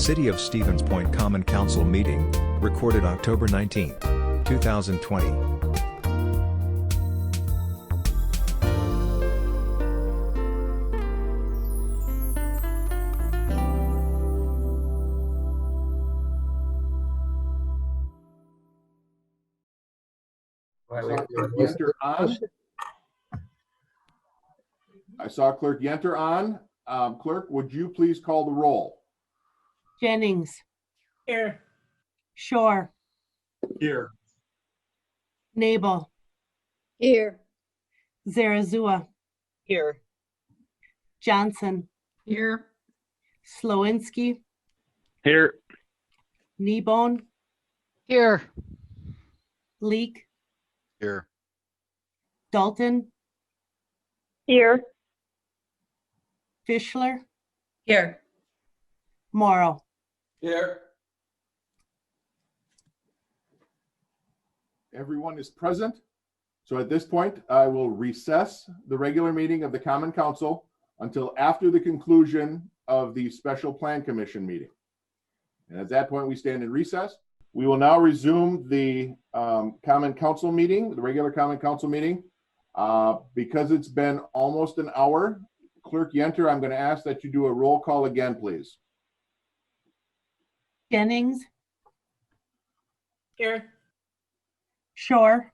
City of Stevens Point Common Council meeting, recorded October 19, 2020. I saw Clerk Yenter on. Clerk, would you please call the roll? Jennings. Here. Shore. Here. Nabel. Here. Zarazua. Here. Johnson. Here. Slowinski. Here. Kneebone. Here. Leek. Here. Dalton. Here. Fischler. Here. Morrow. Here. Everyone is present. So at this point, I will recess the regular meeting of the Common Council until after the conclusion of the Special Plan Commission meeting. And at that point, we stand in recess. We will now resume the Common Council meeting, the regular Common Council meeting. Because it's been almost an hour, Clerk Yenter, I'm going to ask that you do a roll call again, please. Jennings. Here. Shore.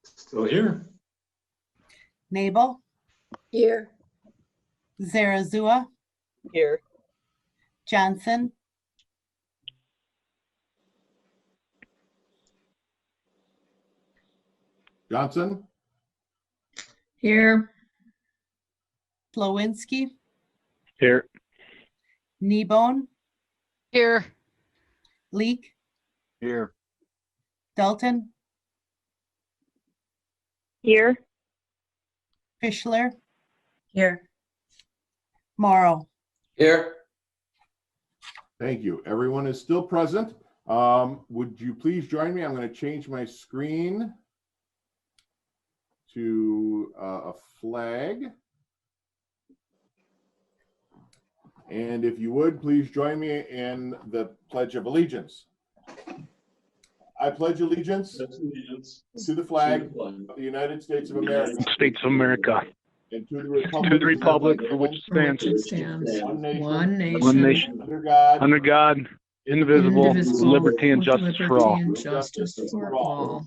Still here. Nabel. Here. Zarazua. Here. Johnson. Johnson? Here. Slowinski. Here. Kneebone. Here. Leek. Here. Dalton. Here. Fischler. Here. Morrow. Here. Thank you. Everyone is still present. Would you please join me? I'm going to change my screen to a flag. And if you would, please join me in the Pledge of Allegiance. I pledge allegiance to the flag of the United States of America States of America. and to the republic for which it stands, one One one nation, under God, indivisible, with liberty and justice for all.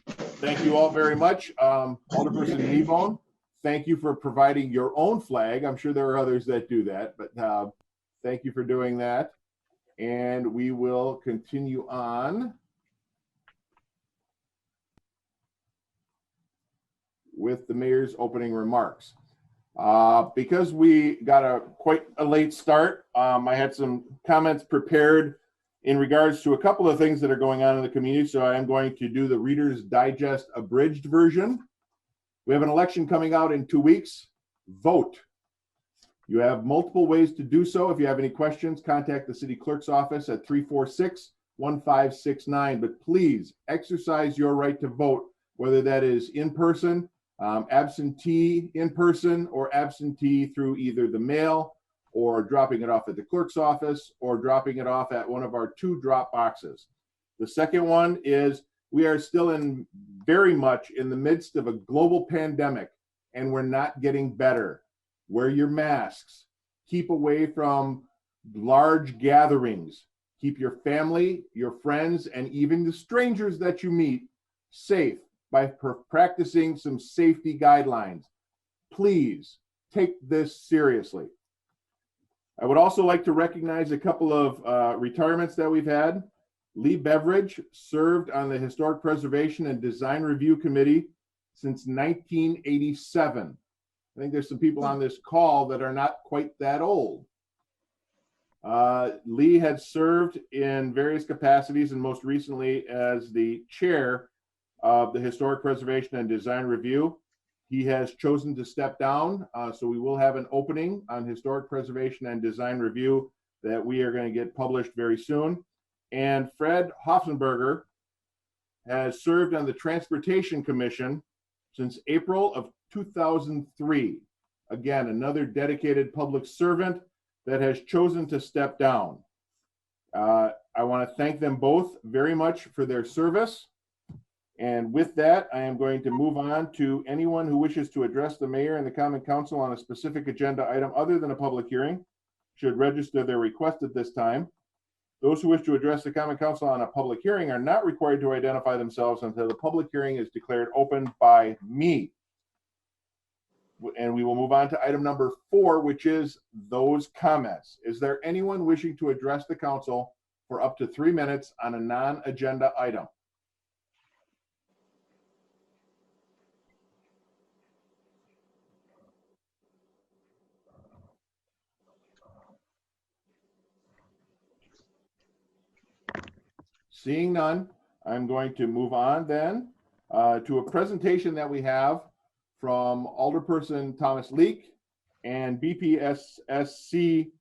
Thank you all very much. Alderperson Kneebone, thank you for providing your own flag. I'm sure there are others that do that, but thank you for doing that. And we will continue on with the mayor's opening remarks. Because we got quite a late start, I had some comments prepared in regards to a couple of things that are going on in the community. So I am going to do the Reader's Digest abridged version. We have an election coming out in 2 weeks. Vote. You have multiple ways to do so. If you have any questions, contact the city clerk's office at 346-1569. But please exercise your right to vote, whether that is in person, absentee in person, or absentee through either the mail or dropping it off at the clerk's office or dropping it off at one of our 2 drop boxes. The second one is we are still very much in the midst of a global pandemic, and we're not getting better. Wear your masks. Keep away from large gatherings. Keep your family, your friends, and even the strangers that you meet safe by practicing some safety guidelines. Please take this seriously. I would also like to recognize a couple of retirements that we've had. Lee Beveridge served on the Historic Preservation and Design Review Committee since 1987. I think there's some people on this call that are not quite that old. Lee had served in various capacities and most recently as the chair of the Historic Preservation and Design Review. He has chosen to step down, so we will have an opening on Historic Preservation and Design Review that we are going to get published very soon. And Fred Hoffenberger has served on the Transportation Commission since April of 2003. Again, another dedicated public servant that has chosen to step down. I want to thank them both very much for their service. And with that, I am going to move on to anyone who wishes to address the mayor and the common council on a specific agenda item other than a public hearing should register their request at this time. Those who wish to address the common council on a public hearing are not required to identify themselves until the public hearing is declared open by me. And we will move on to item number 4, which is those comments. Is there anyone wishing to address the council for up to 3 minutes on a non-agenda item? Seeing none, I'm going to move on then to a presentation that we have from Alderperson Thomas Leek and BPSSC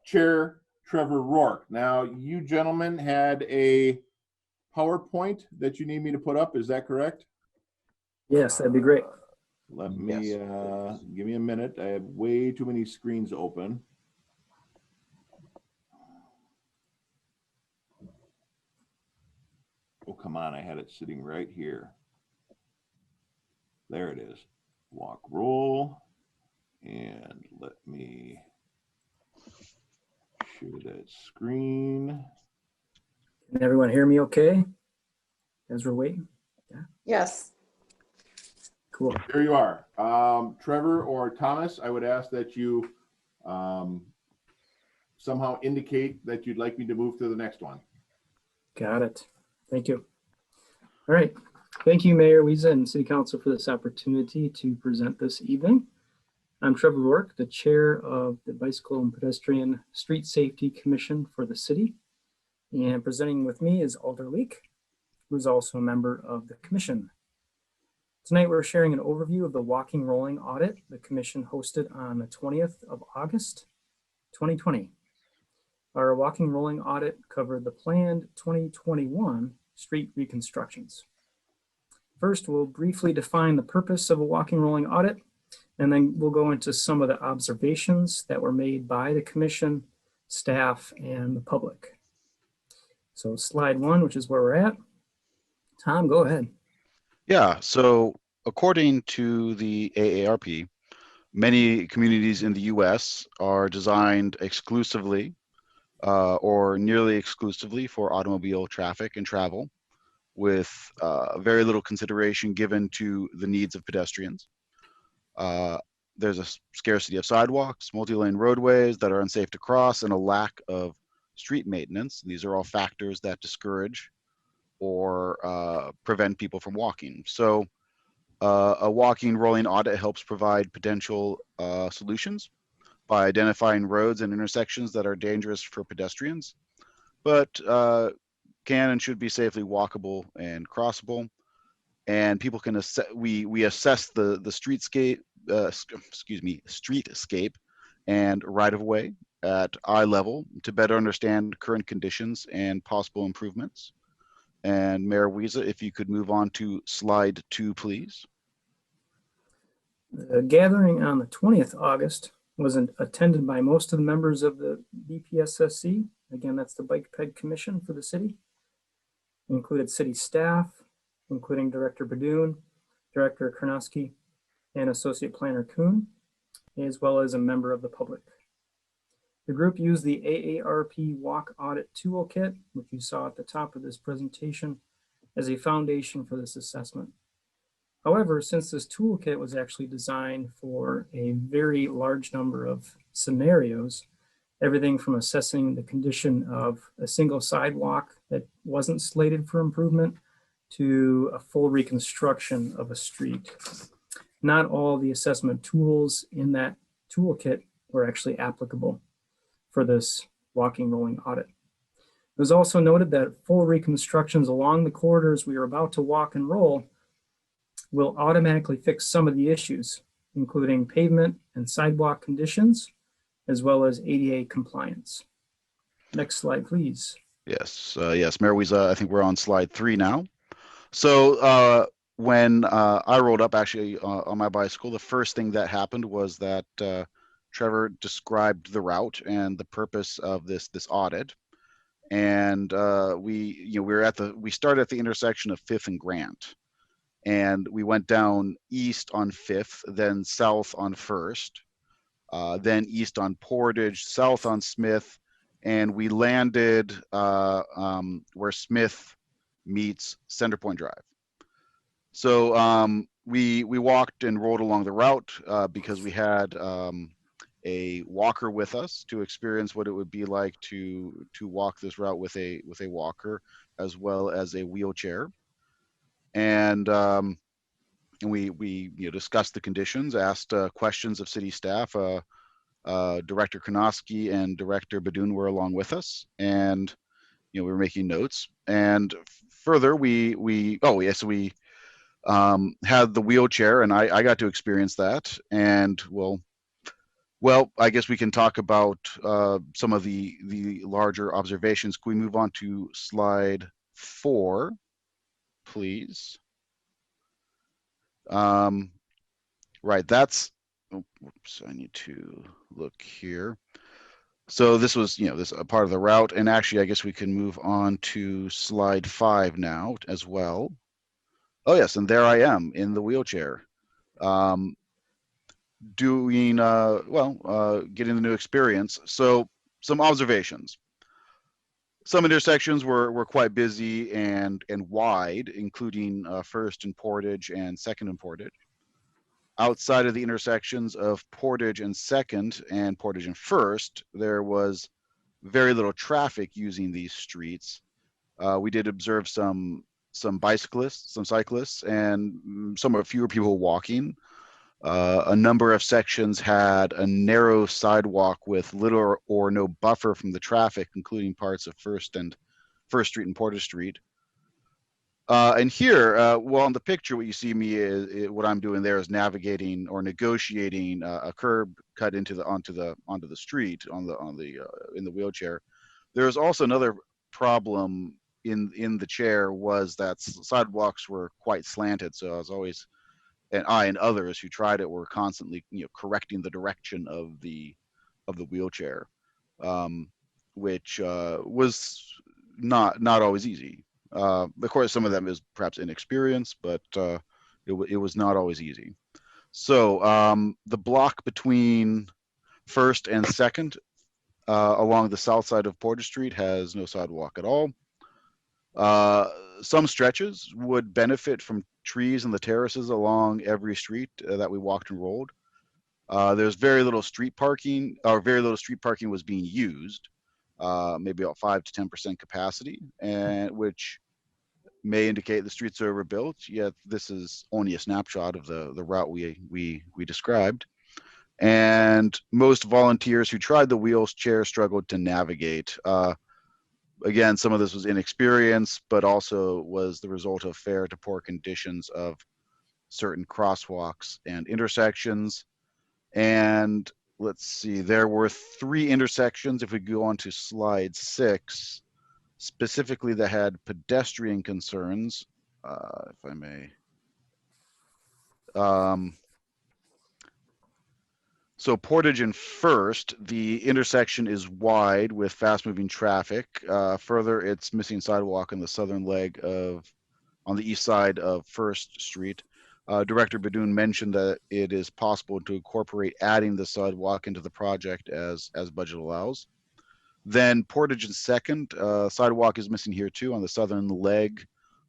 Chair Trevor Roark. Now, you gentlemen had a PowerPoint that you need me to put up. Is that correct? Yes, that'd be great. Let me give me a minute. I have way too many screens open. Oh, come on. I had it sitting right here. There it is. Walk, roll, and let me share that screen. Can everyone hear me okay as we're waiting? Yeah, Yes. cool. There you are. Trevor or Thomas, I would ask that you somehow indicate that you'd like me to move to the next one. Got it. Thank you. All right. Thank you, Mayor Wiesa and City Council for this opportunity to present this evening. I'm Trevor Roark, the chair of the Bicycle and Pedestrian Street Safety Commission for the city. And presenting with me is Alder Leek, who's also a member of the commission. Tonight, we're sharing an overview of the walking rolling audit the commission hosted on the 20th of August, 2020. Our walking rolling audit covered the planned 2021 street reconstructions. First, we'll briefly define the purpose of a walking rolling audit, and then we'll go into some of the observations that were made by the commission, staff, and the public. So slide 1, which is where we're at. Tom, go ahead. Yeah, so according to the AARP, many communities in the US are designed exclusively or nearly exclusively for automobile traffic and travel, with very little consideration given to the needs of pedestrians. There's a scarcity of sidewalks, multi-lane roadways that are unsafe to cross, and a lack of street maintenance. These are all factors that discourage or prevent people from walking. So a walking rolling audit helps provide potential solutions by identifying roads and intersections that are dangerous for pedestrians, but can and should be safely walkable and crossable. And people can we assess the streetscape, streetscape and right of way at eye level to better understand current conditions and possible improvements. And Mayor Wiesa, if you could move on to slide 2, please. The gathering on the 20th of August was attended by most of the members of the BPSSC. Again, that's the Bike Ped Commission for the city. It included city staff, including Director Badoon, Director Karnowski, and Associate Planner Kuhn, as well as a member of the public. The group used the AARP Walk Audit Toolkit, which you saw at the top of this presentation, as a foundation for this assessment. However, since this toolkit was actually designed for a very large number of scenarios, everything from assessing the condition of a single sidewalk that wasn't slated for improvement to a full reconstruction of a street. Not all the assessment tools in that toolkit were actually applicable for this walking rolling audit. It was also noted that full reconstructions along the corridors we are about to walk and roll will automatically fix some of the issues, including pavement and sidewalk conditions, as well as ADA compliance. Next slide, please. Yes, yes, Mayor Wiesa, I think we're on slide 3 now. So when I rolled up actually on my bicycle, the first thing that happened was that Trevor described the route and the purpose of this audit. And we started at the intersection of 5th and Grant, and we went down east on 5th, then south on 1st, then east on Portage, south on Smith, and we landed where Smith meets Center Point Drive. So we walked and rode along the route because we had a walker with us to experience what it would be like to walk this route with a walker, as well as a wheelchair. And we discussed the conditions, asked questions of city staff. Director Konoski and Director Badun were along with us, and we were making notes. And further, we had the wheelchair, and I got to experience that. And well, I guess we can talk about some of the larger observations. Can we move on to slide 4, please? Right, that's, oops, I need to look here. So this was, this a part of the route, and actually, I guess we can move on to slide 5 now as well. Oh yes, and there I am in the wheelchair, doing getting the new experience. So some observations. Some intersections were quite busy and wide, including 1st and Portage and 2nd and Portage. Outside of the intersections of Portage and 2nd and Portage and 1st, there was very little traffic using these streets. We did observe some bicyclists, some cyclists, and somewhat fewer people walking. A number of sections had a narrow sidewalk with little or no buffer from the traffic, including parts of 1st Street and Portage Street. And here, well, in the picture, what you see me is what I'm doing there is navigating or negotiating a curb cut onto the street in the wheelchair. There's also another problem in the chair, was that sidewalks were quite slanted, so I was always, and I and others who tried it were constantly correcting the direction of the wheelchair, which was not always easy. Of course, some of them is perhaps inexperience, but it was not always easy. So the block between 1st and 2nd along the south side of Portage Street has no sidewalk at all. Some stretches would benefit from trees and the terraces along every street that we walked and rolled. There's very little street parking, or very little street parking was being used. Maybe about 5 to 10% capacity, and which may indicate the streets are overbuilt. Yet this is only a snapshot of the route we described. And most volunteers who tried the wheelchair struggled to navigate. Again, some of this was inexperience, but also was the result of fair to poor conditions of certain crosswalks and intersections. And let's see, there were 3 intersections, if we go on to slide 6, specifically that had pedestrian concerns, if I may. So Portage and 1st, the intersection is wide with fast-moving traffic. Further, it's missing sidewalk on the southern leg on the east side of 1st Street. Director Badun mentioned that it is possible to incorporate adding the sidewalk into the project as budget allows. Then Portage and 2nd, sidewalk is missing here too on the southern leg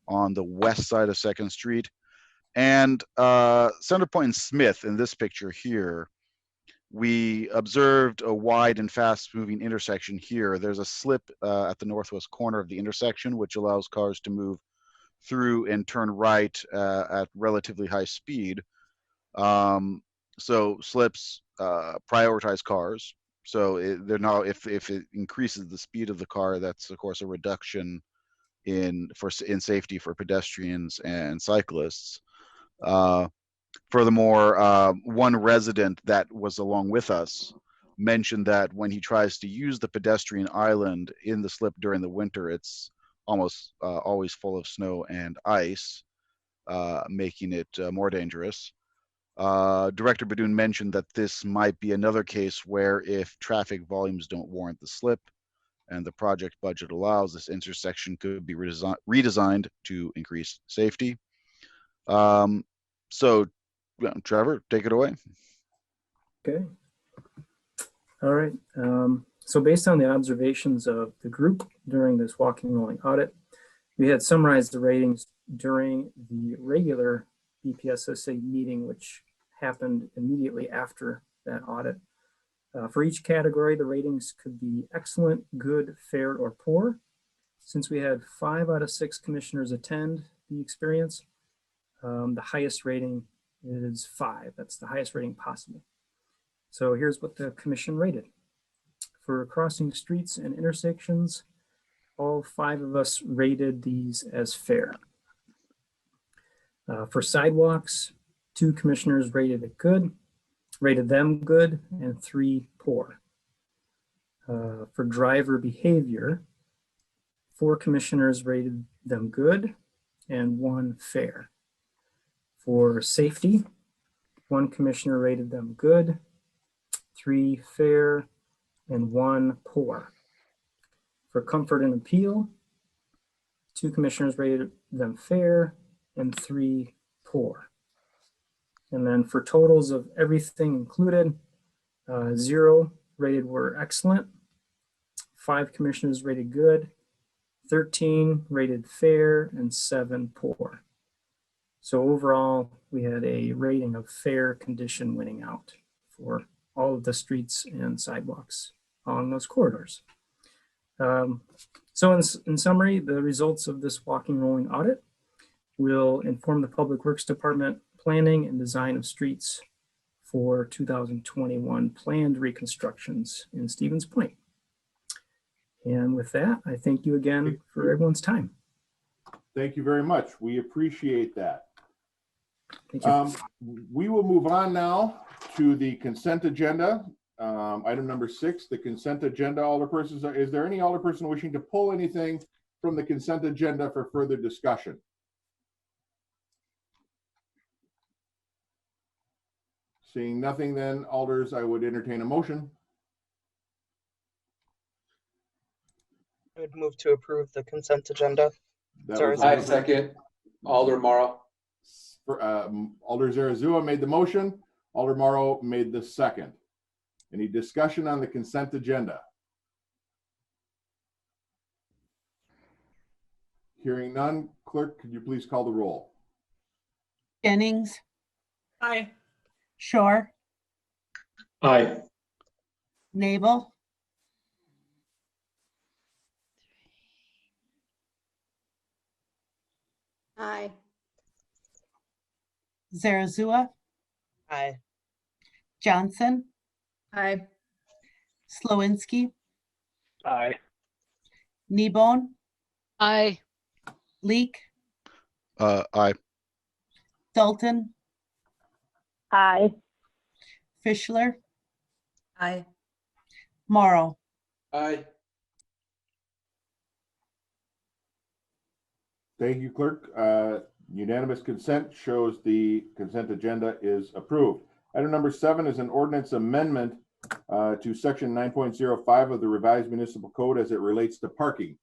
on the west side of 2nd Street. And Center Point and Smith, in this picture here, we observed a wide and fast-moving intersection here. There's a slip at the northwest corner of the intersection, which allows cars to move through and turn right at relatively high speed. So slips prioritize cars. So they're now, if it increases the speed of the car, that's of course a reduction in safety for pedestrians and cyclists. Furthermore, one resident that was along with us mentioned that when he tries to use the pedestrian island in the slip during the winter, it's almost always full of snow and ice, making it more dangerous. Director Badoon mentioned that this might be another case where if traffic volumes don't warrant the slip and the project budget allows, this intersection could be redesigned to increase safety. So, Trevor, take it away. Okay. All right. So based on the observations of the group during this walking rolling audit, we had summarized the ratings during the regular BPSSA meeting, which happened immediately after that audit. For each category, the ratings could be excellent, good, fair, or poor. Since we had 5 out of 6 commissioners attend the experience, the highest rating is 5. That's the highest rating possible. So here's what the commission rated. For crossing streets and intersections, all 5 of us rated these as fair. For sidewalks, 2 commissioners rated them good, and 3 poor. For driver behavior, 4 commissioners rated them good and 1 fair. For safety, 1 commissioner rated them good, 3 fair, and 1 poor. For comfort and appeal, 2 commissioners rated them fair and 3 poor. And then for totals of everything included, 0 rated were excellent, 5 commissioners rated good, 13 rated fair, and 7 poor. So overall, we had a rating of fair condition winning out for all of the streets and sidewalks along those corridors. So in summary, the results of this walking rolling audit will inform the Public Works Department planning and design of streets for 2021 planned reconstructions in Stevens Point. And with that, I thank you again for everyone's time. Thank you very much. We appreciate that. Thank you. We will move on now to the consent agenda. Item number 6, the consent agenda. Alderpersons, is there any alderperson wishing to pull anything from the consent agenda for further discussion? Seeing nothing, then, alders, I would entertain a motion. I would move to approve the consent agenda. I second. Alder Morrow. Alder Zarazua made the motion. Alder Morrow made the second. Any discussion on the consent agenda? Hearing none, clerk, could you please call the roll? Jennings, Aye. Shore, Aye. Nabel, Aye. Zarazua, Aye. Johnson, Aye. Slowinski, Aye. Kneebone, Aye. Leek, Aye. Dalton, Aye. Fischler, Aye. Morrow. Aye. Thank you, clerk. Unanimous consent shows the consent agenda is approved. Item number 7 is an ordinance amendment to section 9.05 of the Revised Municipal Code as it relates to parking.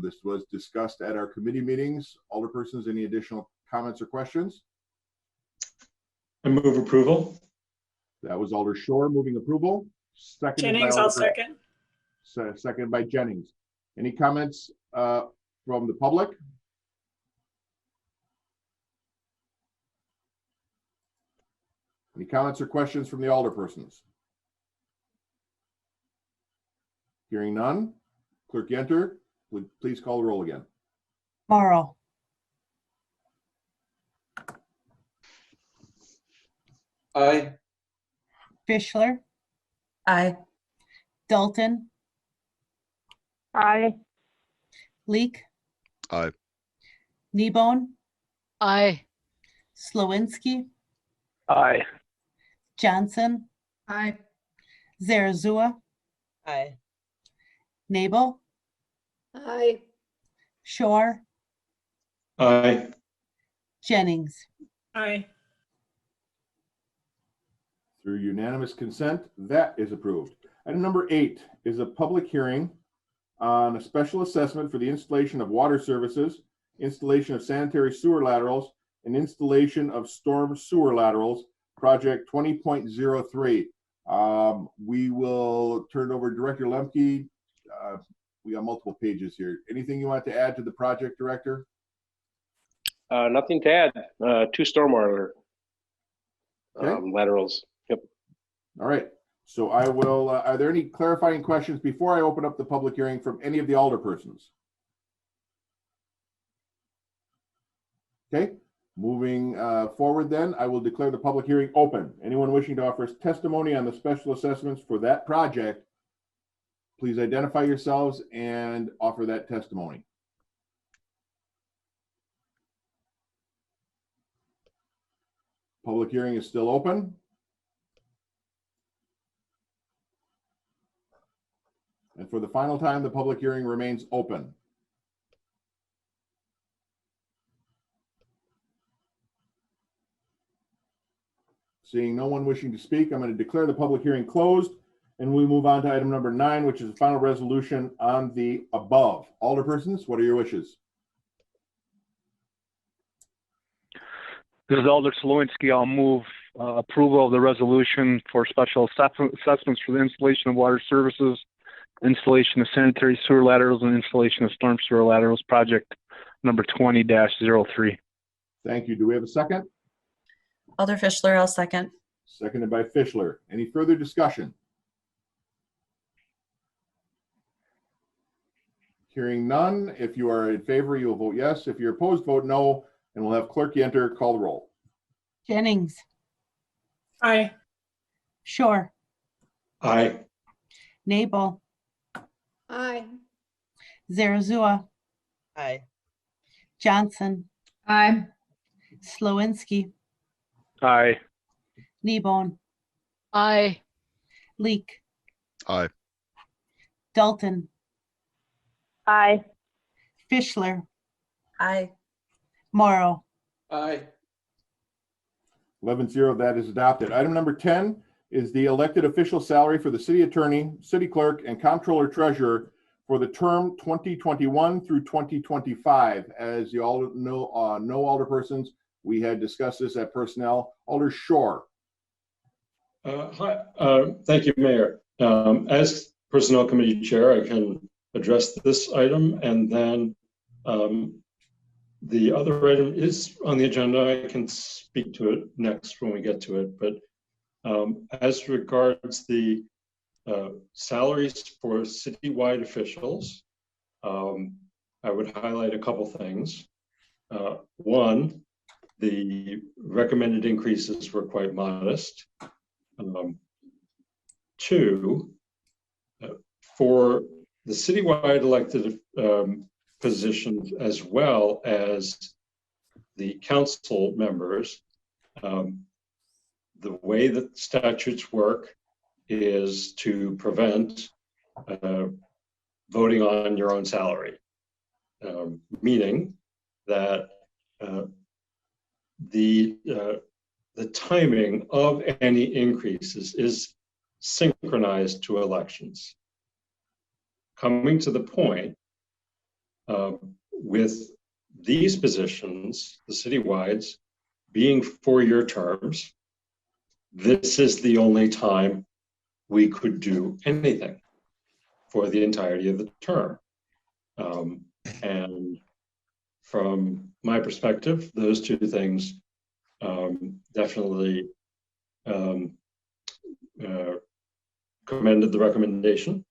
This was discussed at our committee meetings. Alderpersons, any additional comments or questions? I move approval. That was Alder Shore moving approval. Seconded Jennings, by I'll Alder, second. seconded by Jennings. Any comments from the public? Any comments or questions from the alderpersons? Hearing none, Clerk Yenter, please call the roll again. Morrow, Aye. Fischler, Aye. Dalton, Aye. Leek, Aye. Kneebone, Aye. Slowinski, Aye. Johnson, Aye. Zarazua, Aye. Nabel, Aye. Shore, Aye. Jennings. Aye. Through unanimous consent, that is approved. Item number 8 is a public hearing on a special assessment for the installation of water services, installation of sanitary sewer laterals, and installation of storm sewer laterals, project 20.03. We will turn it over to Director Lemke. We got multiple pages here. Anything you want to add to the project, Director? Nothing to add. 2 stormwater Okay. laterals. Yep. All right. So I will, are there any clarifying questions before I open up the public hearing from any of the alderpersons? Okay, moving forward then, I will declare the public hearing open. Anyone wishing to offer testimony on the special assessments for that project, please identify yourselves and offer that testimony. Public hearing is still open. And for the final time, the public hearing remains open. Seeing no one wishing to speak, I'm going to declare the public hearing closed, and we move on to item number 9, which is the final resolution on the above. Alderpersons, what are your wishes? This is Alder Slowinski. I'll move approval of the resolution for special assessments for the installation of water services, installation of sanitary sewer laterals, and installation of storm sewer laterals, project number 20-03. Thank you. Do we have a second? Alder Fischler, I'll second. Seconded by Fischler. Any further discussion? Hearing none. If you are in favor, you will vote yes. If you're opposed, vote no. And we'll have Clerk Yenter call the roll. Jennings, Aye. Shore, Aye. Nabel, Aye. Zarazua, Aye. Johnson, Aye. Slowinski, Aye. Kneebone, Aye. Leek, Aye. Dalton, Aye. Fischler, Aye. Morrow. Aye. 11-0, that is adopted. Item number 10 is the elected official salary for the city attorney, city clerk, and comptroller treasurer for the term 2021 through 2025. As you all know, alderpersons, we had discussed this at personnel. Alder Shore. Hi, thank you, Mayor. As Personnel Committee Chair, I can address this item, and then the other item is on the agenda. I can speak to it next when we get to it. But as regards the salaries for citywide officials, I would highlight a couple things. One, the recommended increases were quite modest. Two, for the citywide elected positions as well as the council members, the way that statutes work is to prevent voting on your own salary, meaning that the timing of any increases is synchronized to elections. Coming to the point, with these positions, the citywides, being 4-year terms, this is the only time we could do anything for the entirety of the term. And from my perspective, those two things definitely commended the recommendation.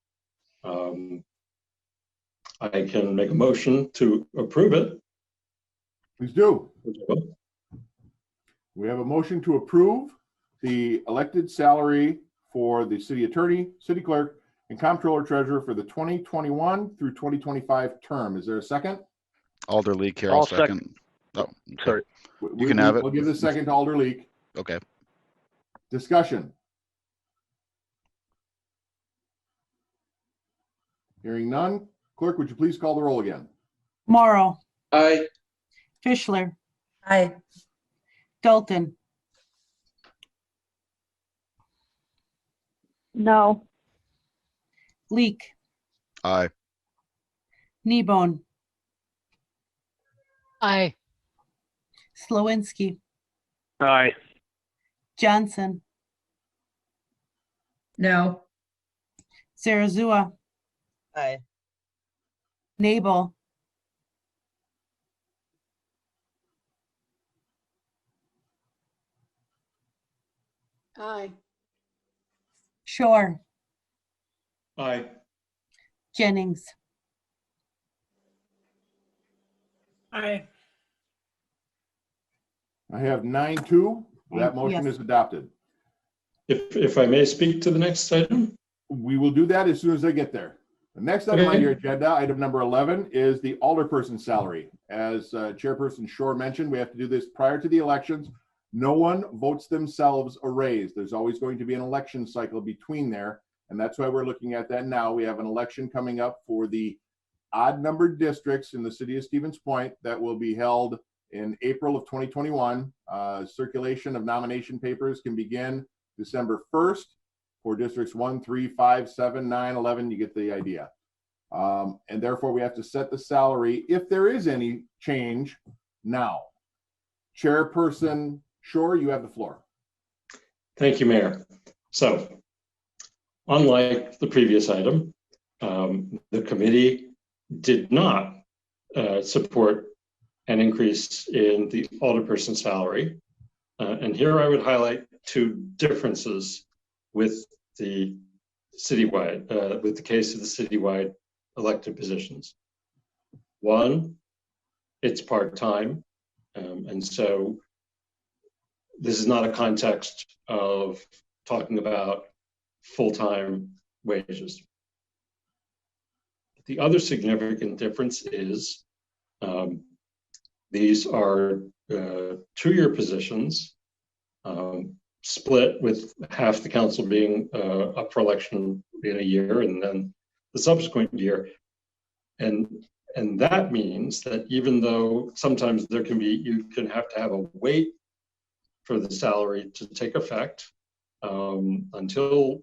I can make a motion to approve it. Please do. We have a motion to approve the elected salary for the city attorney, city clerk, and comptroller treasurer for the 2021 through 2025 term. Is there a second? Alder Leek here. I'll second. Oh, okay. Sorry. You can have it. We'll give the second to Alder Leek. Okay. Discussion. Hearing none. Clerk, would you please call the roll again? Morrow, Aye. Fischler, Aye. Dalton, No. Leek, Aye. Kneebone, Aye. Slawinski, Aye. Johnson, No. Zarazua, Aye. Nabel, Aye. Shore, Aye. Jennings. Aye. I have 9-2. That motion Yes. is adopted. If I may speak to the next item? We will do that as soon as I get there. The next item on Okay. your agenda, item number 11, is the Alderperson salary. As Chairperson Shore mentioned, we have to do this prior to the elections. No one votes themselves a raise. There's always going to be an election cycle between there, and that's why we're looking at that now. We have an election coming up for the odd-numbered districts in the city of Stevens Point that will be held in April of 2021. Circulation of nomination papers can begin December 1st for districts 1, 3, 5, 7, 9, 11. You get the idea. And therefore, we have to set the salary, if there is any change, now. Chairperson Shore, you have the floor. Thank you, Mayor. So, unlike the previous item, the committee did not support an increase in the alderperson salary. And here I would highlight two differences with the citywide, with the case of the citywide elected positions. One, it's part-time, and so this is not a context of talking about full-time wages. The other significant difference is these are two-year positions, split with half the council being up for election in a year and then the subsequent year. And that means that even though sometimes there can be, you can have to have a wait for the salary to take effect until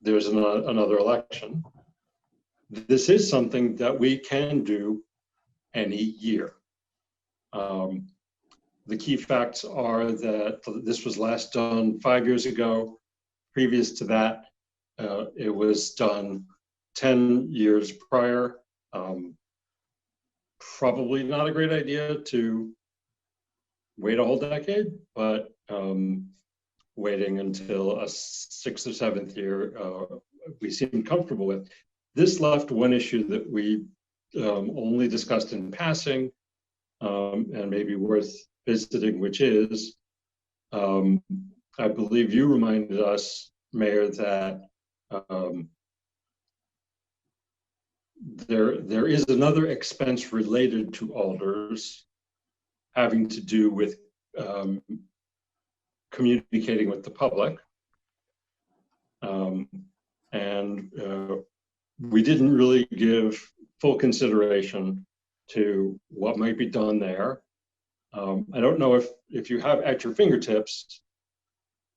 there's another election. This is something that we can do any year. The key facts are that this was last done 5 years ago. Previous to that, it was done 10 years prior. Probably not a great idea to wait a whole decade, but waiting until a 6th or 7th year, we seem comfortable with. This left one issue that we only discussed in passing and maybe worth visiting, which is, I believe you reminded us, Mayor, that there is another expense related to alders having to do with communicating with the public. And we didn't really give full consideration to what might be done there. I don't know if you have at your fingertips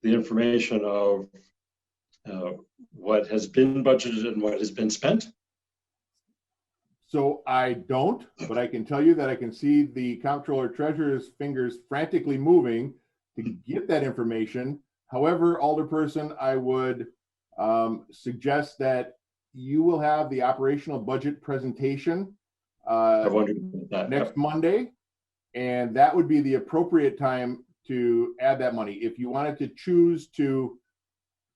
the information of what has been budgeted and what has been spent. So I don't, but I can tell you that I can see the comptroller treasurer's fingers frantically moving to get that information. However, Alderperson, I would suggest that you will have the operational budget presentation I wondered about that. next Monday, and that would be the appropriate time to add that money. If you wanted to choose to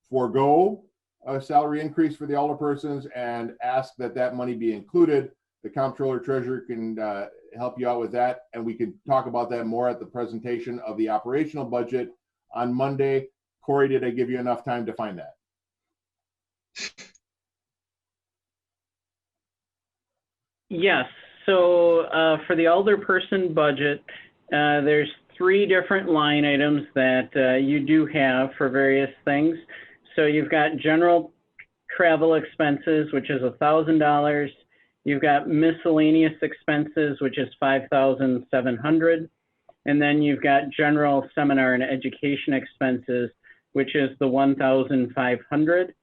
forego a salary increase for the alderpersons and ask that that money be included, the comptroller treasurer can help you out with that, and we can talk about that more at the presentation of the operational budget on Monday. Corey, did I give you enough time to find that? Yes. So for the alderperson budget, there's 3 different line items that you do have for various things. So you've got general travel expenses, which is $1,000. You've got miscellaneous expenses, which is $5,700. And then you've got general seminar and education expenses, which is the 1,500.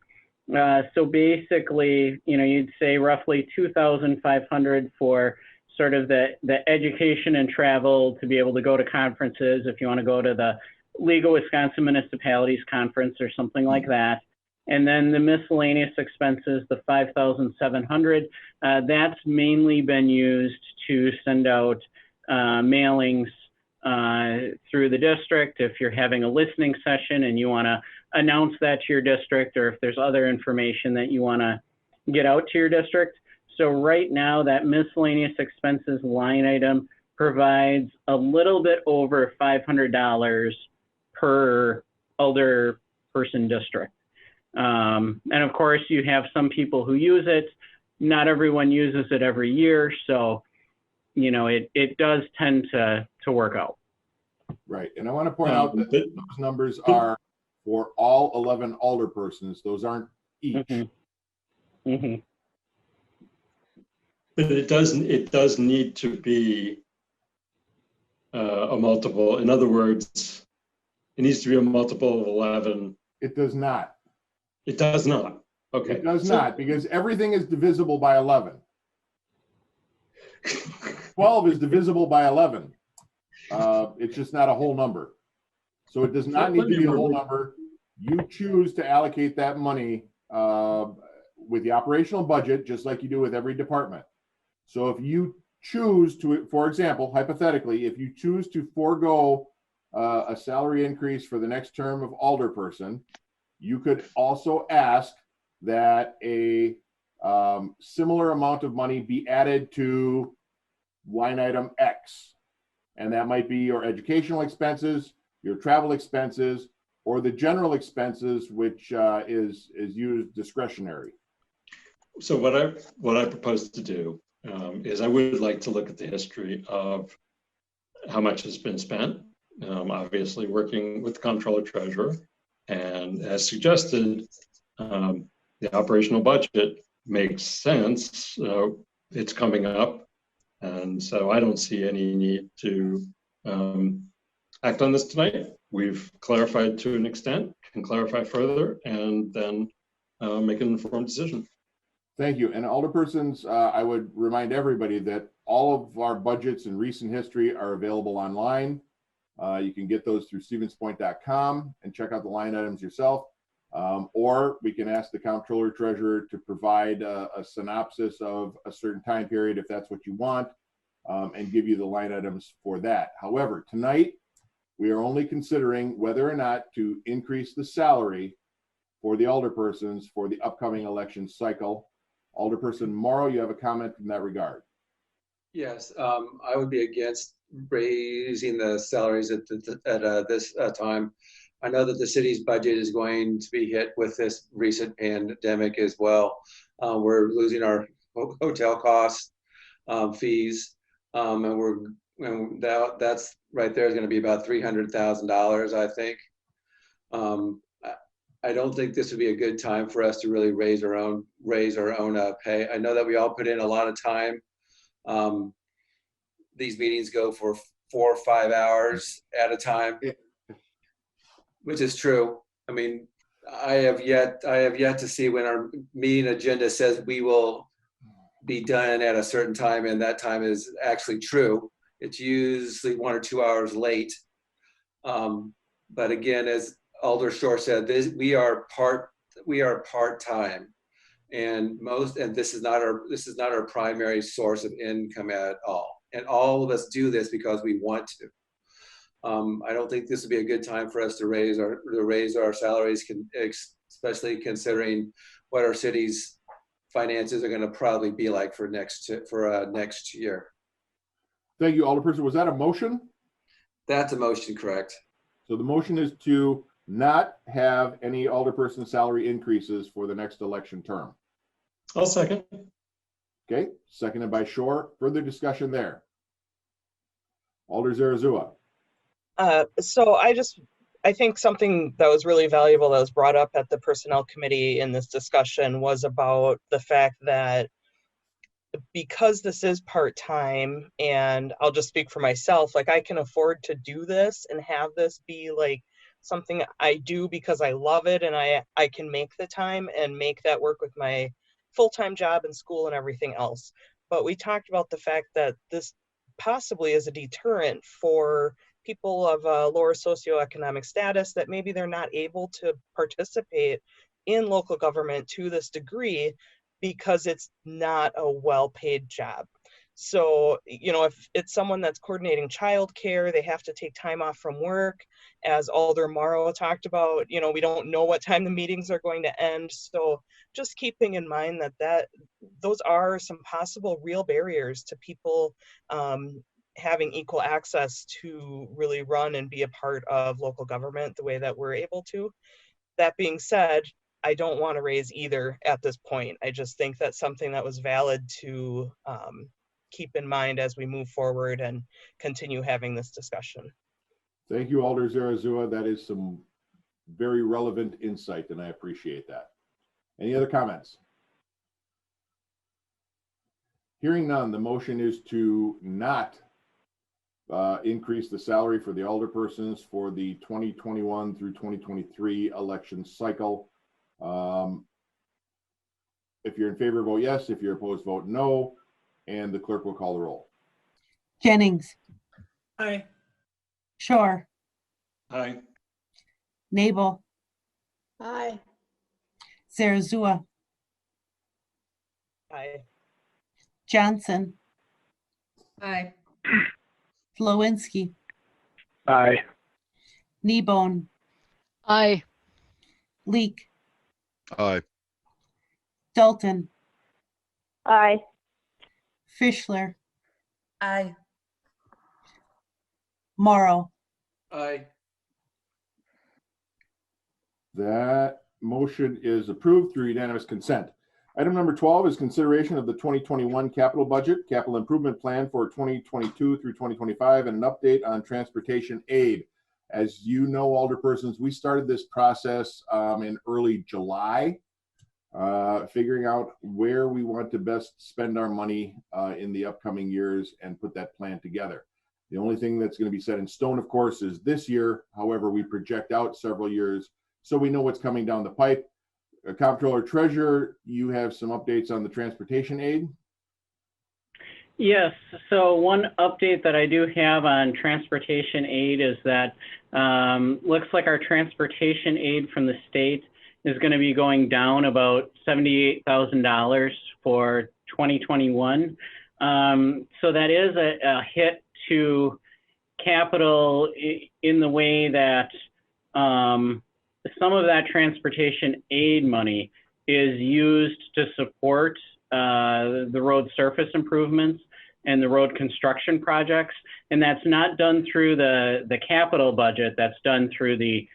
So basically, you'd say roughly 2,500 for sort of the education and travel to be able to go to conferences if you want to go to the League of Wisconsin Municipalities Conference or something like that. And then the miscellaneous expenses, the 5,700, that's mainly been used to send out mailings through the district. If you're having a listening session and you want to announce that to your district, or if there's other information that you want to get out to your district. So right now, that miscellaneous expenses line item provides a little bit over $500 per alderperson district. And of course, you have some people who use it. Not everyone uses it every year. So, it does tend to work out. Right. And I want to point out that those numbers are for all 11 alderpersons. Those aren't each. Mm-hmm. Mm-hmm. But it does need to be a multiple. In other words, it needs to be a multiple of 11. It does not. It does not. Okay. It does not, because everything is divisible by 11. 12 is divisible by 11. It's just not a whole number. So it does not need to be a whole number. You choose to allocate that money with the operational budget, just like you do with every department. So if you choose to, for example, hypothetically, if you choose to forego a salary increase for the next term of alderperson, you could also ask that a similar amount of money be added to line item X. And that might be your educational expenses, your travel expenses, or the general expenses, which is used discretionary. So what I propose to do is I would like to look at the history of how much has been spent, obviously working with the comptroller treasurer, and as suggested, the operational budget makes sense. It's coming up, and so I don't see any need to act on this tonight. We've clarified to an extent, can clarify further, and then make an informed decision. Thank you. And alderpersons, I would remind everybody that all of our budgets in recent history are available online. You can get those through stevenspoint.com and check out the line items yourself. Or we can ask the comptroller treasurer to provide a synopsis of a certain time period if that's what you want, and give you the line items for that. However, tonight we are only considering whether or not to increase the salary for the alderpersons for the upcoming election cycle. Alderperson Morrow, you have a comment in that regard? Yes, I would be against raising the salaries at this time. I know that the city's budget is going to be hit with this recent pandemic as well. We're losing our hotel costs, fees, and that's right there is going to be about $300,000, I think. I don't think this would be a good time for us to really raise our own pay. I know that we all put in a lot of time. These meetings go for 4 or 5 hours at a time, which is true. I mean, I have yet to see when our meeting agenda says we will be done at a certain time, and that time is actually true. It's usually 1 or 2 hours late. But again, as Alder Shore said, we are part-time, and this is not our primary source of income at all. And all of us do this because we want to. I don't think this would be a good time for us to raise our salaries, especially considering what our city's finances are going to probably be like for next year. Thank you, Alderperson. Was that a motion? That's a motion, correct? So the motion is to not have any alderperson salary increases for the next election term. I'll second. Okay, seconded by Shore. Further discussion there. Alder Zarazua. So I think something that was really valuable that was brought up at the Personnel Committee in this discussion was about the fact that because this is part-time, and I'll just speak for myself, like I can afford to do this and have this be like something I do because I love it and I can make the time and make that work with my full-time job and school and everything else. But we talked about the fact that this possibly is a deterrent for people of a lower socioeconomic status, that maybe they're not able to participate in local government to this degree because it's not a well-paid job. So, you know, if it's someone that's coordinating childcare, they have to take time off from work. As Alder Morrow talked about, you know, we don't know what time the meetings are going to end. So just keeping in mind that those are some possible real barriers to people having equal access to really run and be a part of local government the way that we're able to. That being said, I don't want to raise either at this point. I just think that's something that was valid to keep in mind as we move forward and continue having this discussion. Thank you, Alder Zarazua. That is some very relevant insight, and I appreciate that. Any other comments? Hearing none, the motion is to not increase the salary for the alderpersons for the 2021 through 2023 election cycle. If you're in favor, vote yes. If you're opposed, vote no. And the clerk will call the roll. Jennings, Aye. Shore, Aye. Nabel, Aye. Zarazua, Aye. Johnson, Aye. Flowinski, Aye. Kneebone, Aye. Leek, Aye. Dalton, Aye. Fischler, Aye. Morrow. Aye. That motion is approved through unanimous consent. Item number 12 is consideration of the 2021 capital budget, capital improvement plan for 2022 through 2025, and an update on transportation aid. As you know, alderpersons, we started this process in early July, figuring out where we want to best spend our money in the upcoming years and put that plan together. The only thing that's going to be set in stone, of course, is this year. However, we project out several years so we know what's coming down the pipe. Comptroller Treasurer, you have some updates on the transportation aid? Yes, so one update that I do have on transportation aid is that looks like our transportation aid from the state is going to be going down about $78,000 for 2021. So that is a hit to capital in the way that some of that transportation aid money is used to support the road surface improvements and the road construction projects. And that's not done through the capital budget, that's done through the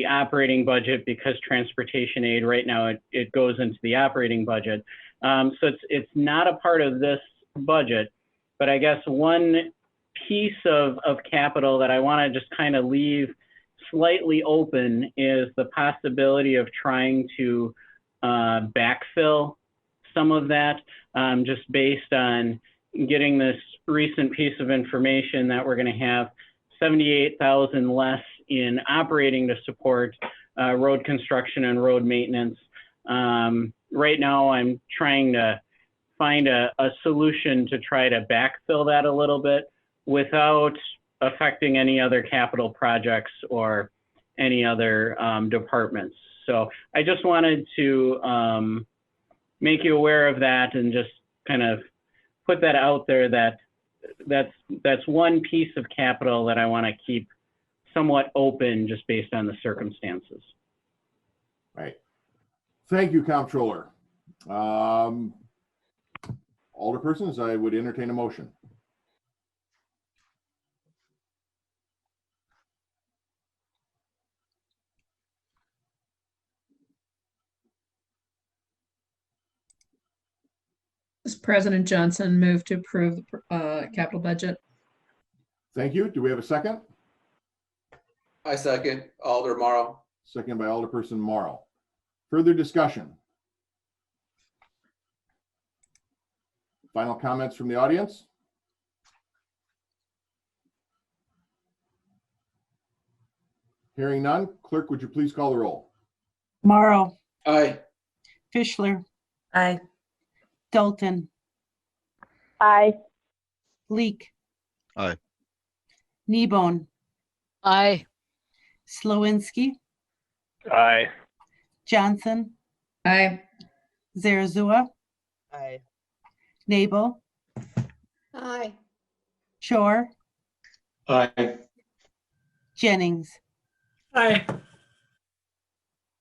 operating budget, because transportation aid right now, it goes into the operating budget. So it's not a part of this budget, but I guess one piece of capital that I want to just kind of leave slightly open is the possibility of trying to backfill some of that, just based on getting this recent piece of information that we're going to have 78,000 less in operating to support road construction and road maintenance. Right now, I'm trying to find a solution to try to backfill that a little bit without affecting any other capital projects or any other departments. So I just wanted to make you aware of that and just kind of put that out there, that that's one piece of capital that I want to keep somewhat open just based on the circumstances. Right. Thank you, Comptroller. Alderpersons, I would entertain a motion. President Johnson, move to approve the capital budget. Thank you. Do we have a second? I second. Alder Morrow. Second by Alderperson Morrow. Further discussion? Final comments from the audience? Hearing none, clerk, would you please call the roll? Morrow, Aye. Fischler, Aye. Dalton, Aye. Leek. Aye. Kneebone, Aye. Slowinski, Aye. Johnson, Aye. Zarazua, Aye. Nabel, Aye. Shore, Aye. Jennings. Aye.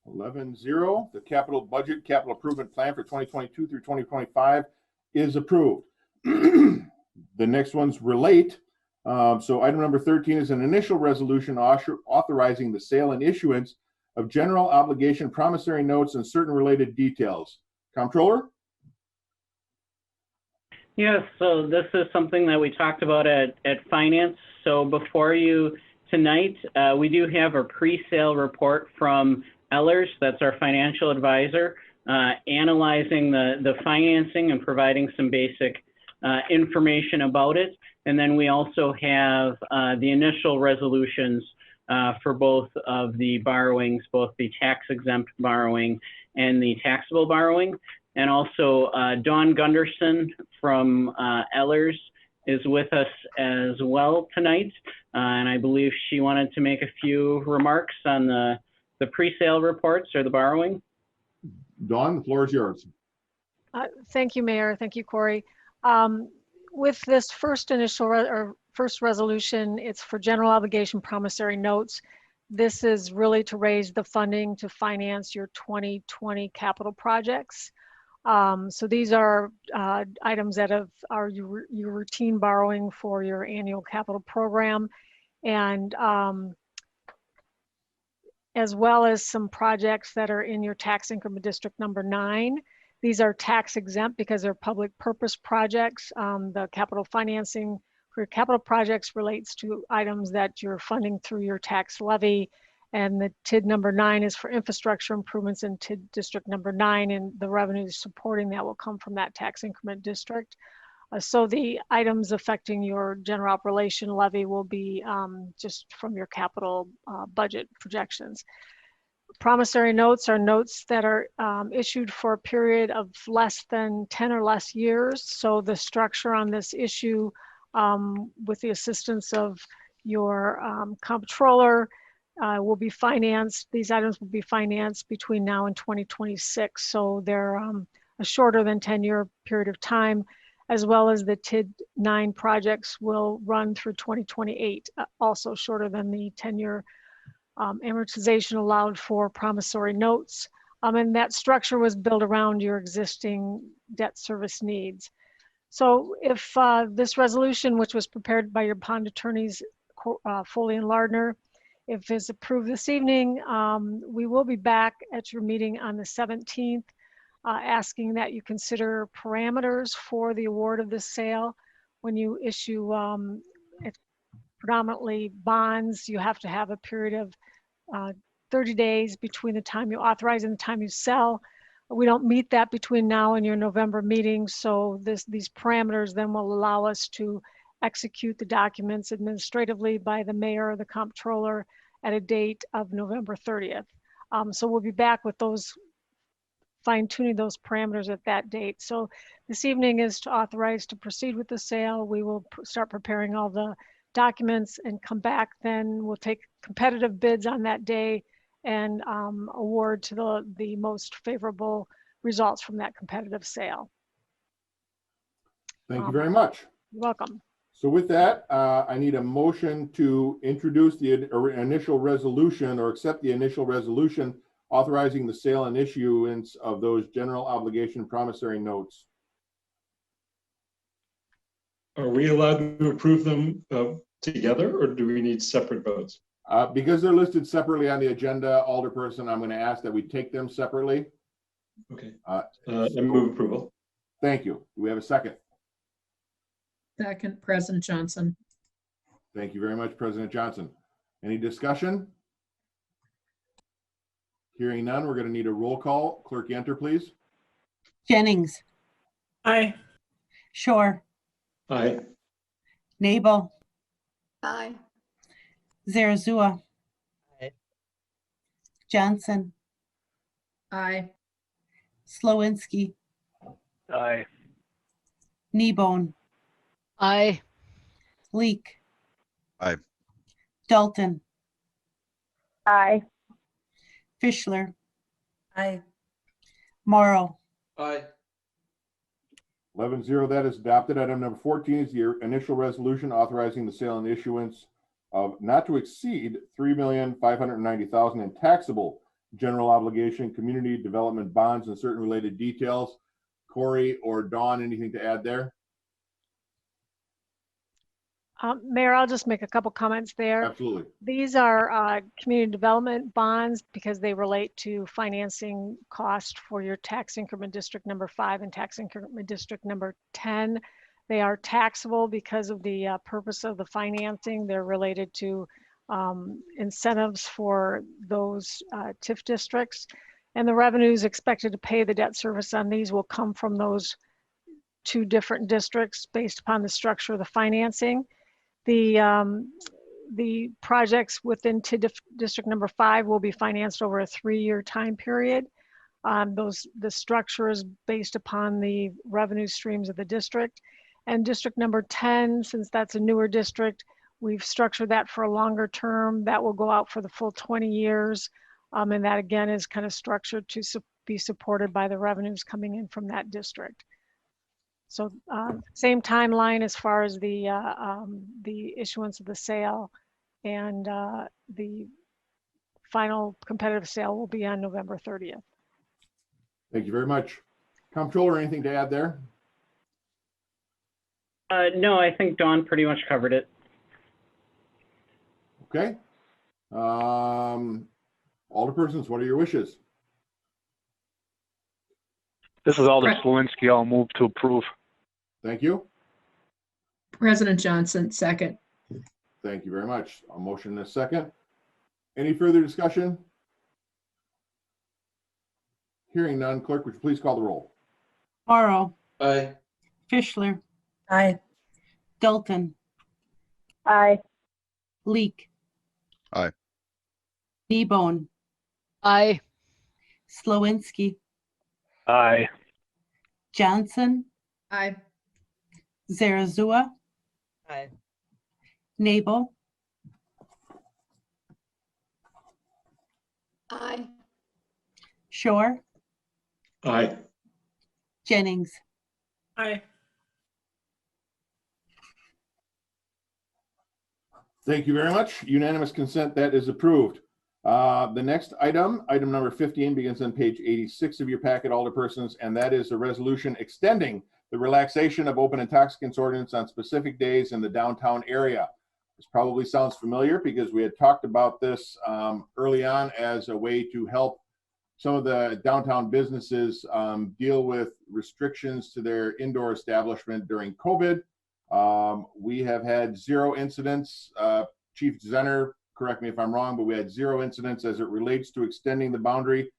11-0, the capital budget, capital improvement plan for 2022 through 2025 is approved. The next ones relate. So item number 13 is an initial resolution authorizing the sale and issuance of general obligation promissory notes and certain related details. Comptroller? Yes, so this is something that we talked about at Finance. So before you tonight, we do have a pre-sale report from Ehlers, that's our financial advisor, analyzing the financing and providing some basic information about it. And then we also have the initial resolutions for both of the borrowings, both the tax-exempt borrowing and the taxable borrowing. And also Dawn Gunderson from Ehlers is with us as well tonight. And I believe she wanted to make a few remarks on the pre-sale reports or the borrowing. Dawn, the floor is yours. Thank you, Mayor. Thank you, Corey. With this first first resolution, it's for general obligation promissory notes. This is really to raise the funding to finance your 2020 capital projects. So these are items that are your routine borrowing for your annual capital program, and as well as some projects that are in your tax increment district number 9. These are tax exempt because they're public purpose projects. The capital financing for your capital projects relates to items that you're funding through your tax levy. And the TID number 9 is for infrastructure improvements in TID district number 9, and the revenues supporting that will come from that tax increment district. So the items affecting your general operation levy will be just from your capital budget projections. Promissory notes are notes that are issued for a period of less than 10 or less years. So the structure on this issue, with the assistance of your comptroller, will be financed. These items will be financed between now and 2026. So they're a shorter than 10-year period of time, as well as the TID 9 projects will run through 2028, also shorter than the 10-year amortization allowed for promissory notes. And that structure was built around your existing debt service needs. So if this resolution, which was prepared by your bond attorneys, Foley and Lardner, if it's approved this evening, we will be back at your meeting on the 17th, asking that you consider parameters for the award of this sale. When you issue predominantly bonds, you have to have a period of 30 days between the time you authorize and the time you sell. We don't meet that between now and your November meeting, so these parameters then will allow us to execute the documents administratively by the mayor or the comptroller at a date of November 30th. So we'll be back with those, fine-tuning those parameters at that date. So this evening is to authorize to proceed with the sale. We will start preparing all the documents and come back. Then we'll take competitive bids on that day and award to the most favorable results from that competitive sale. Thank you very much. You're welcome. So with that, I need a motion to introduce the initial resolution or accept the initial resolution authorizing the sale and issuance of those general obligation promissory notes. Are we allowed to approve them together, or do we need separate votes? Because they're listed separately on the agenda, Alderperson, I'm going to ask that we take them separately. Okay. I move approval. Thank you. Do we have a second? Second, President Johnson. Thank you very much, President Johnson. Any discussion? Hearing none, we're going to need a roll call. Clerk, enter, please. Jennings, Aye. Shore, Aye. Nabel, Aye. Zarazua, Aye. Johnson, Aye. Slowinski, Aye. Kneebone, Aye. Leek. Aye. Dalton, Aye. Fischler, Aye. Morrow. Aye. 11-0, that is adopted. Item number 14 is the initial resolution authorizing the sale and issuance of not to exceed $3,590,000 in taxable general obligation community development bonds and certain related details. Corey or Dawn, anything to add there? Mayor, I'll just make a couple comments there. Absolutely. These are community development bonds because they relate to financing cost for your tax increment district number 5 and tax increment district number 10. They are taxable because of the purpose of the financing. They're related to incentives for those TIF districts. And the revenues expected to pay the debt service on these will come from those 2 different districts based upon the structure of the financing. The projects within district number 5 will be financed over a 3-year time period. The structure is based upon the revenue streams of the district. And district number 10, since that's a newer district, we've structured that for a longer term. That will go out for the full 20 years. And that again is kind of structured to be supported by the revenues coming in from that district. So same timeline as far as the issuance of the sale, and the final competitive sale will be on November 30th. Thank you very much. Comptroller, anything to add there? No, I think Dawn pretty much covered it. Okay. Alderpersons, what are your wishes? This is Alder Slowinski. I'll move to approve. Thank you. President Johnson, second. Thank you very much. A motion and a second. Any further discussion? Hearing none, clerk, would you please call the roll? Morrow, Aye. Fischler, Aye. Dalton, Aye. Leek. Aye. Kneebone, Aye. Slowinski, Aye. Johnson, Aye. Zarazua, Aye. Nabel, Aye. Shore, Aye. Jennings. Aye. Thank you very much. Unanimous consent, that is approved. The next item number 15, begins on page 86 of your packet, Alderpersons, and that is a resolution extending the relaxation of open intoxicants ordinance on specific days in the downtown area. This probably sounds familiar because we had talked about this early on as a way to help some of the downtown businesses deal with restrictions to their indoor establishment during COVID. We have had 0 incidents. Chief Zenner, correct me if I'm wrong, but we had 0 incidents as it relates to extending the boundary.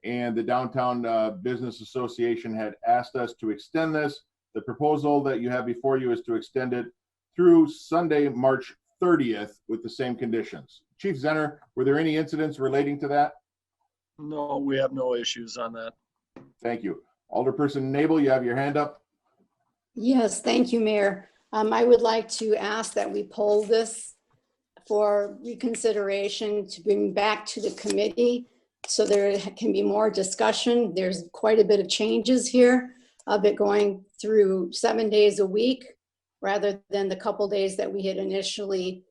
And the Downtown Business Association had asked us to extend this. The proposal that you have before you is to extend it through Sunday, March 30th with the same conditions. Chief Zenner, were there any incidents relating to that? No, we have no issues on that. Thank you. Alderperson Nabel, you have your hand up. Yes, thank you, Mayor. I would like to ask that we poll this for reconsideration to bring back to the committee so there can be more discussion. There's quite a bit of changes here of it going through 7 days a week rather than the couple days that we had initially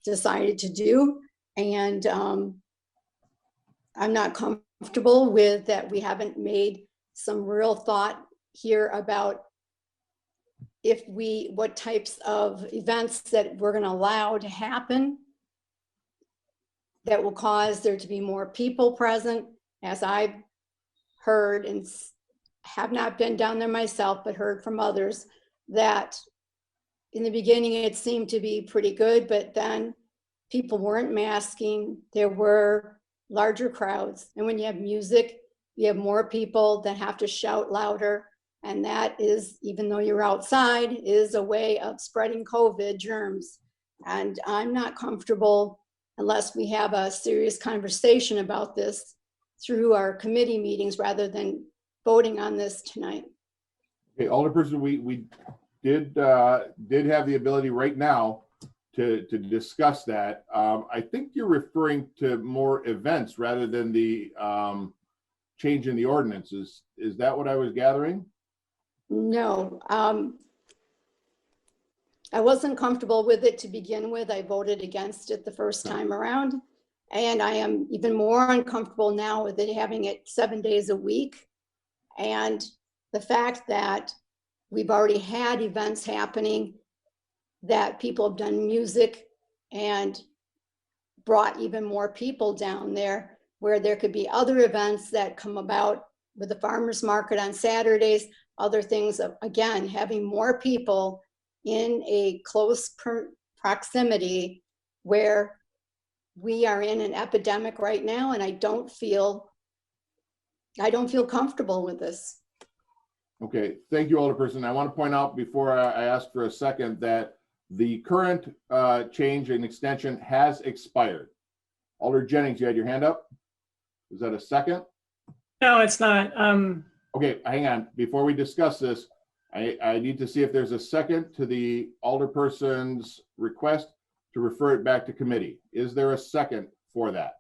decided to do. And I'm not comfortable with that. We haven't made some real thought here about what types of events that we're going to allow to happen that will cause there to be more people present. As I've heard, and have not been down there myself, but heard from others, that in the beginning it seemed to be pretty good, but then people weren't masking. There were larger crowds. And when you have music, you have more people that have to shout louder. And that is, even though you're outside, is a way of spreading COVID germs. And I'm not comfortable unless we have a serious conversation about this through our committee meetings rather than voting on this tonight. Okay, Alderperson, we did have the ability right now to discuss that. I think you're referring to more events rather than the change in the ordinances. Is that what I was gathering? No, I wasn't comfortable with it to begin with. I voted against it the first time around. And I am even more uncomfortable now with it having it 7 days a week. And the fact that we've already had events happening, that people have done music and brought even more people down there, where there could be other events that come about with the farmers market on Saturdays, other things of, again, having more people in a close proximity where we are in an epidemic right now, and I don't feel comfortable with this. Okay, thank you, Alderperson. I want to point out before I ask for a second that the current change and extension has expired. Alder Jennings, you had your hand up. Is that a second? No, it's not. Okay, hang on. Before we discuss this, I need to see if there's a second to the Alderperson's request to refer it back to committee. Is there a second for that?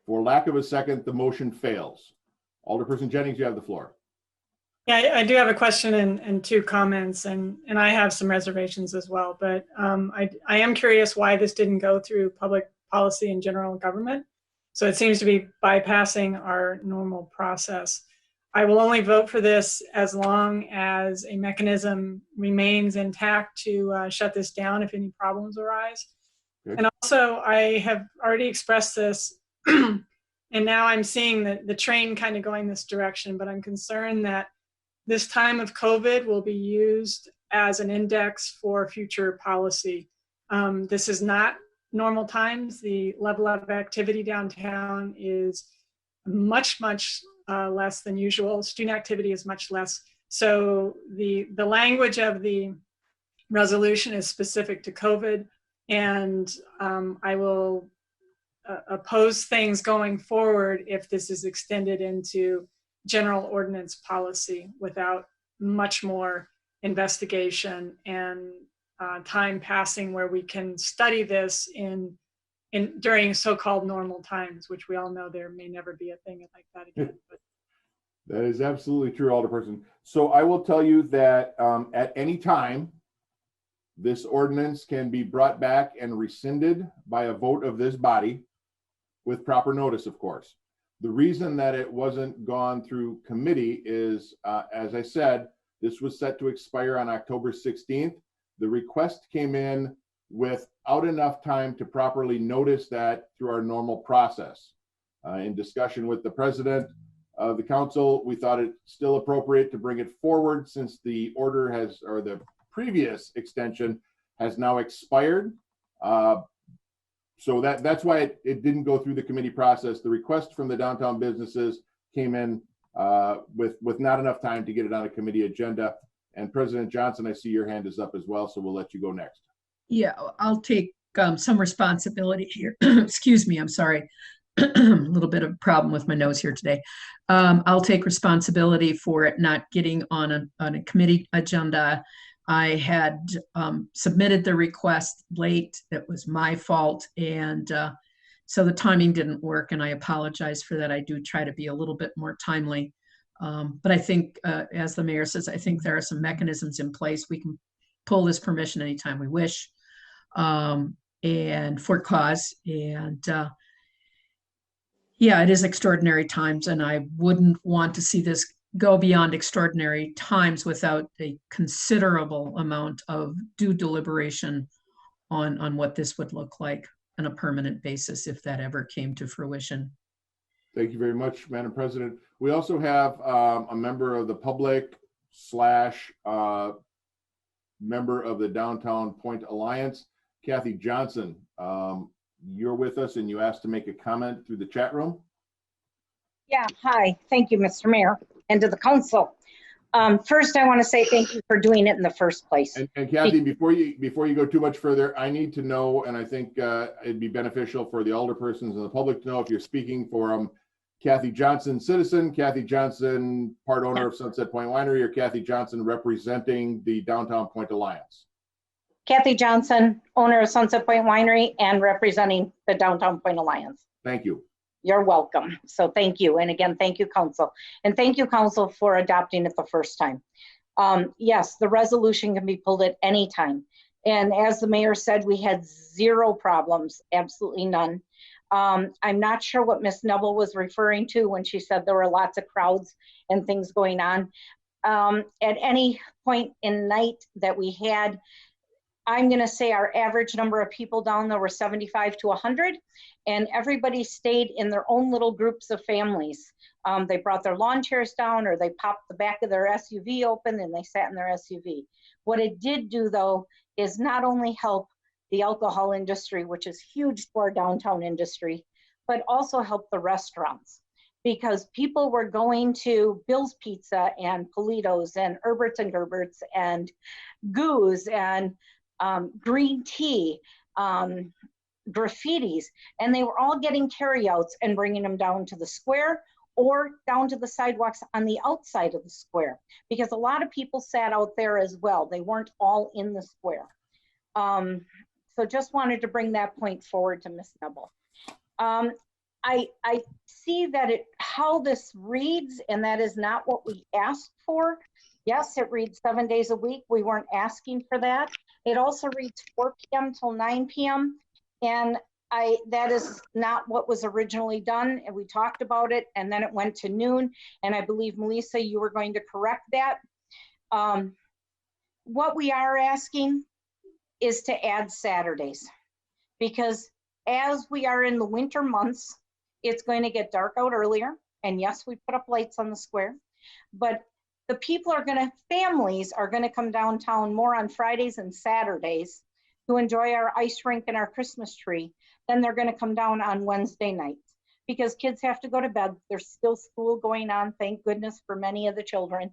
For lack of a second, the motion fails. Alderperson Jennings, you have the floor. Yeah, I do have a question and two comments, and I have some reservations as well. But I am curious why this didn't go through public policy and general government. So it seems to be bypassing our normal process. I will only vote for this as long as a mechanism remains intact to shut this down if any problems arise. Good. And also, I have already expressed this, and now I'm seeing the train kind of going this direction, but I'm concerned that this time of COVID will be used as an index for future policy. This is not normal times. The level of activity downtown is much less than usual. Student activity is much less. So the language of the resolution is specific to COVID, and I will oppose things going forward if this is extended into general ordinance policy without much more investigation and time passing where we can study this during so-called normal times, which we all know there may never be a thing like that again. But. That is absolutely true, Alderperson. So I will tell you that at any time, this ordinance can be brought back and rescinded by a vote of this body with proper notice, of course. The reason that it wasn't gone through committee is, as I said, this was set to expire on October 16th. The request came in without enough time to properly notice that through our normal process. In discussion with the president of the council, we thought it still appropriate to bring it forward since the order has, or the previous extension has now expired. So that's why it didn't go through the committee process. The request from the downtown businesses came in with not enough time to get it on a committee agenda. And President Johnson, I see your hand is up as well, so we'll let you go next. Yeah, I'll take some responsibility here. Excuse me, I'm sorry. A little bit of a problem with my nose here today. I'll take responsibility for it not getting on a committee agenda. I had submitted the request late. That was my fault. And so the timing didn't work, and I apologize for that. I do try to be a little bit more timely. But I think, as the mayor says, I think there are some mechanisms in place. We can pull this permission anytime we wish, and for cause. And yeah, it is extraordinary times, and I wouldn't want to see this go beyond extraordinary times without a considerable amount of due deliberation on what this would look like on a permanent basis if that ever came to fruition. Thank you very much, Madam President. We also have a member of the public / member of the Downtown Point Alliance, Kathy Johnson. You're with us and you asked to make a comment through the chat room. Yeah, hi. Thank you, Mr. Mayor, and to the council. First, I want to say thank you for doing it in the first place. And Kathy, before you go too much further, I need to know, and I think it'd be beneficial for the alderpersons and the public to know if you're speaking for Kathy Johnson, citizen, Kathy Johnson, part owner of Sunset Point Winery, or Kathy Johnson representing the Downtown Point Alliance. Kathy Johnson, owner of Sunset Point Winery and representing the Downtown Point Alliance. Thank you. You're welcome. So thank you. And again, thank you, council. And thank you, council, for adopting it the first time. Yes, the resolution can be pulled at any time. And as the mayor said, we had zero problems, absolutely none. I'm not sure what Ms. Neville was referring to when she said there were lots of crowds and things going on. At any point in night that we had, I'm going to say our average number of people down there were 75 to 100, and everybody stayed in their own little groups of families. They brought their lawn chairs down, or they popped the back of their SUV open and they sat in their SUV. What it did do, though, is not only help the alcohol industry, which is huge to our downtown industry, but also help the restaurants, because people were going to Bill's Pizza and Polito's and Herbert's and Gerbert's and Goo's and green tea, graffitis, and they were all getting carryouts and bringing them down to the square or down to the sidewalks on the outside of the square, because a lot of people sat out there as well. They weren't all in the square. So just wanted to bring that point forward to Ms. Neville. I see that how this reads, and that is not what we asked for. Yes, it reads 7 days a week. We weren't asking for that. It also reads 4 p.m. till 9 p.m. And that is not what was originally done. And we talked about it, and then it went to noon. And I believe, Melissa, you were going to correct that. What we are asking is to add Saturdays, because as we are in the winter months, it's going to get dark out earlier. And yes, we put up lights on the square, but the people families are going to come downtown more on Fridays and Saturdays to enjoy our ice rink and our Christmas tree than they're going to come down on Wednesday nights, because kids have to go to bed. There's still school going on, thank goodness, for many of the children.